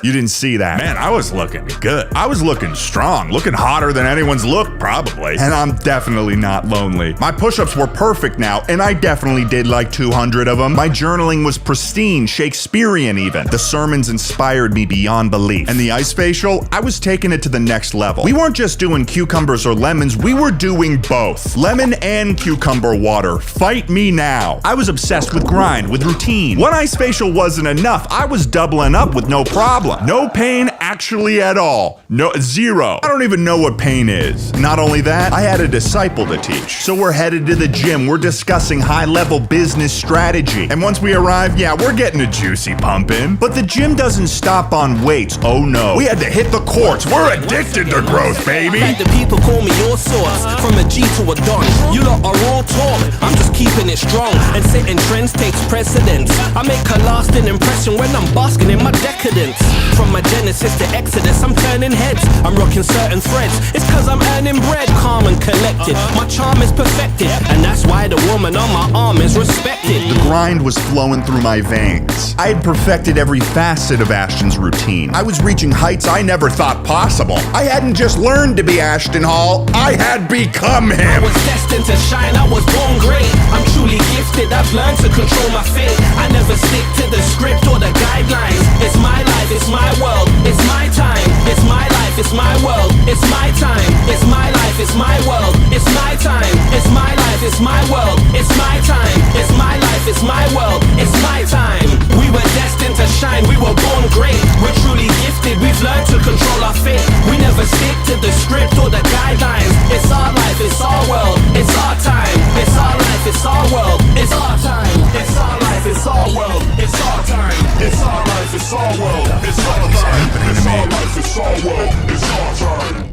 You didn't see that. Man, I was looking good. I was looking strong, looking hotter than anyone's looked, probably. And I'm definitely not lonely. My push-ups were perfect now, and I definitely did like 200 of them. My journaling was pristine, Shakespearean even. The sermons inspired me beyond belief. And the ice facial, I was taking it to the next level. We weren't just doing cucumbers or lemons, we were doing both. Lemon and cucumber water. Fight me now. I was obsessed with grind, with routine. One ice facial wasn't enough. I was doubling up with no problem. No pain actually at all. No, zero. I don't even know what pain is. Not only that, I had a disciple to teach. So we're headed to the gym. We're discussing high-level business strategy. And once we arrive, yeah, we're getting a juicy pump in. But the gym doesn't stop on weights. Oh no. We had to hit the courts. We're addicted to growth, baby. Like the people call me all sorts, from a G to a Don. You lot are all talk. I'm just keeping it strong. And setting trends takes precedence. I make a lasting impression when I'm basking in my decadence. From my Genesis to Exodus, I'm turning heads. I'm rocking certain threads. It's cause I'm earning bread, calm and collected. My charm is perfected, and that's why the woman on my arm is respected. The grind was flowing through my veins. I had perfected every facet of Ashton's routine. I was reaching heights I never thought possible. I hadn't just learned to be Ashton Hall, I had become him. I was destined to shine, I was born great. I'm truly gifted, I've learned to control my fate. I never stick to the script or the guidelines. It's my life, it's my world, it's my time. It's my life, it's my world, it's my time. It's my life, it's my world, it's my time. It's my life, it's my world, it's my time. It's my life, it's my world, it's my time. We were destined to shine, we were born great. We're truly gifted, we've learned to control our fate. We never stick to the script or the guidelines. It's our life, it's our world, it's our time. It's our life, it's our world, it's our time. It's our life, it's our world, it's our time. It's our life, it's our world, it's our time. It's our life, it's our world, it's our time.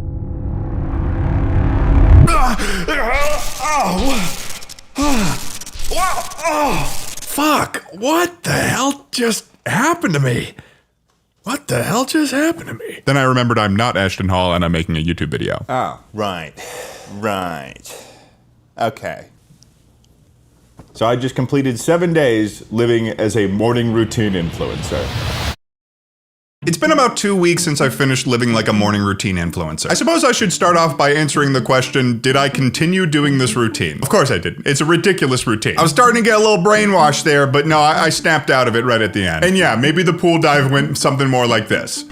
Fuck. What the hell just happened to me? What the hell just happened to me? Then I remembered I'm not Ashton Hall and I'm making a YouTube video. Oh, right. Okay. So I just completed 7 days living as a morning routine influencer. It's been about 2 weeks since I finished living like a morning routine influencer. I suppose I should start off by answering the question, did I continue doing this routine? Of course I didn't. It's a ridiculous routine. I was starting to get a little brainwashed there, but no, I snapped out of it right at the end. And yeah, maybe the pool dive went something more like this.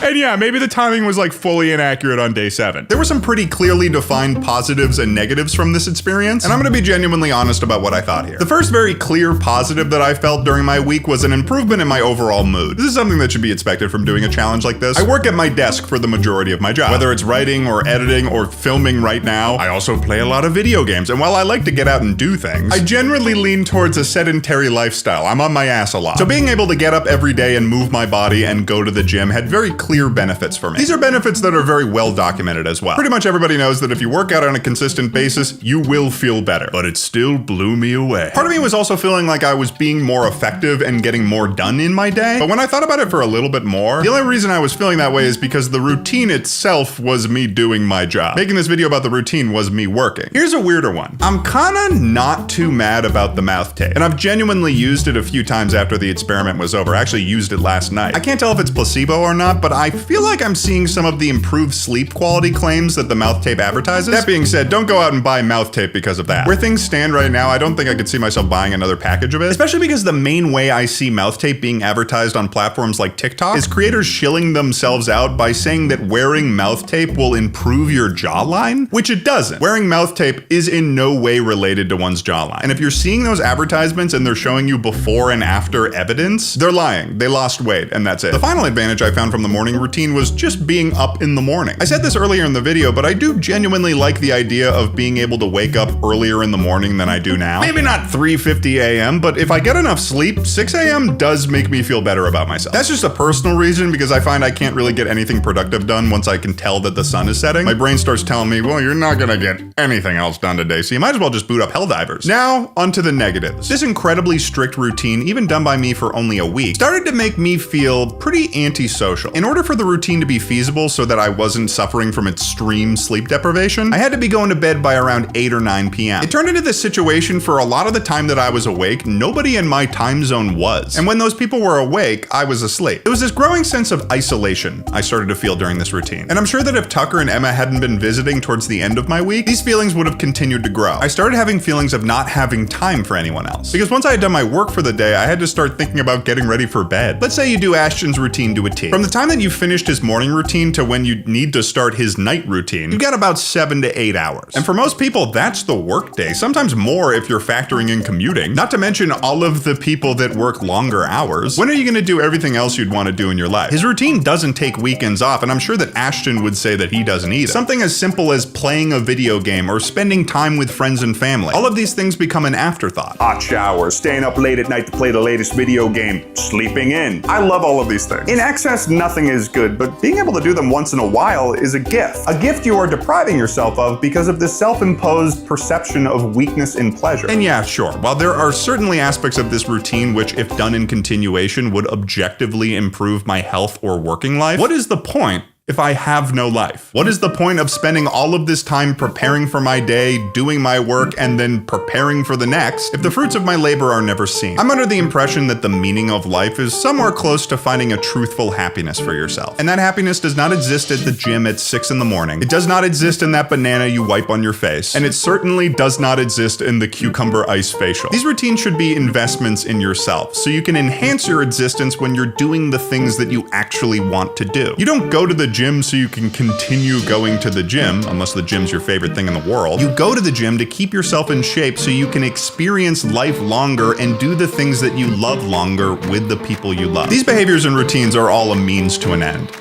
And yeah, maybe the timing was like fully inaccurate on day 7. There were some pretty clearly defined positives and negatives from this experience, and I'm gonna be genuinely honest about what I thought here. The first very clear positive that I felt during my week was an improvement in my overall mood. This is something that should be expected from doing a challenge like this. I work at my desk for the majority of my job. Whether it's writing or editing or filming right now, I also play a lot of video games, and while I like to get out and do things, I generally lean towards a sedentary lifestyle. I'm on my ass a lot. So being able to get up every day and move my body and go to the gym had very clear benefits for me. These are benefits that are very well documented as well. Pretty much everybody knows that if you work out on a consistent basis, you will feel better. But it still blew me away. Part of me was also feeling like I was being more effective and getting more done in my day. But when I thought about it for a little bit more, the only reason I was feeling that way is because the routine itself was me doing my job. Making this video about the routine was me working. Here's a weirder one. I'm kinda not too mad about the mouth tape. And I've genuinely used it a few times after the experiment was over. I actually used it last night. I can't tell if it's placebo or not, but I feel like I'm seeing some of the improved sleep quality claims that the mouth tape advertises. That being said, don't go out and buy mouth tape because of that. Where things stand right now, I don't think I could see myself buying another package of it, especially because the main way I see mouth tape being advertised on platforms like TikTok is creators shilling themselves out by saying that wearing mouth tape will improve your jawline, which it doesn't. Wearing mouth tape is in no way related to one's jawline. And if you're seeing those advertisements and they're showing you before and after evidence, they're lying. They lost weight and that's it. The final advantage I found from the morning morning routine was just being up in the morning. I said this earlier in the video, but I do genuinely like the idea of being able to wake up earlier in the morning than I do now. Maybe not 3:50 a.m., but if I get enough sleep, 6 a.m. does make me feel better about myself. That's just a personal reason because I find I can't really get anything productive done once I can tell that the sun is setting. My brain starts telling me, well, you're not gonna get anything else done today, so you might as well just boot up Helldivers. Now, onto the negatives. This incredibly strict routine, even done by me for only a week, started to make me feel pretty antisocial. In order for the routine to be feasible so that I wasn't suffering from extreme sleep deprivation, I had to be going to bed by around 8 or 9 p.m. It turned into this situation for a lot of the time that I was awake, nobody in my time zone was. And when those people were awake, I was asleep. It was this growing sense of isolation I started to feel during this routine. And I'm sure that if Tucker and Emma hadn't been visiting towards the end of my week, these feelings would have continued to grow. I started having feelings of not having time for anyone else. Because once I had done my work for the day, I had to start thinking about getting ready for bed. Let's say you do Ashton's routine to a T. From the time that you finished his morning routine to when you need to start his night routine, you've got about 7 to 8 hours. And for most people, that's the work day, sometimes more if you're factoring in commuting. Not to mention all of the people that work longer hours. When are you gonna do everything else you'd want to do in your life? His routine doesn't take weekends off, and I'm sure that Ashton would say that he doesn't either. Something as simple as playing a video game or spending time with friends and family. All of these things become an afterthought. Hot showers, staying up late at night to play the latest video game, sleeping in. I love all of these things. In excess, nothing is good, but being able to do them once in a while is a gift. A gift you are depriving yourself of because of this self-imposed perception of weakness in pleasure. And yeah, sure, while there are certainly aspects of this routine which, if done in continuation, would objectively improve my health or working life, what is the point if I have no life? What is the point of spending all of this time preparing for my day, doing my work, and then preparing for the next, if the fruits of my labor are never seen? I'm under the impression that the meaning of life is somewhere close to finding a truthful happiness for yourself. And that happiness does not exist at the gym at 6 in the morning. It does not exist in that banana you wipe on your face. And it certainly does not exist in the cucumber ice facial. These routines should be investments in yourself, so you can enhance your existence when you're doing the things that you actually want to do. You don't go to the gym so you can continue going to the gym, unless the gym's your favorite thing in the world. You go to the gym to keep yourself in shape so you can experience life longer and do the things that you love longer with the people you love. These behaviors and routines are all a means to an end.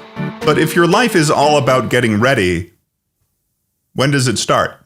But if your life is all about getting ready, when does it start?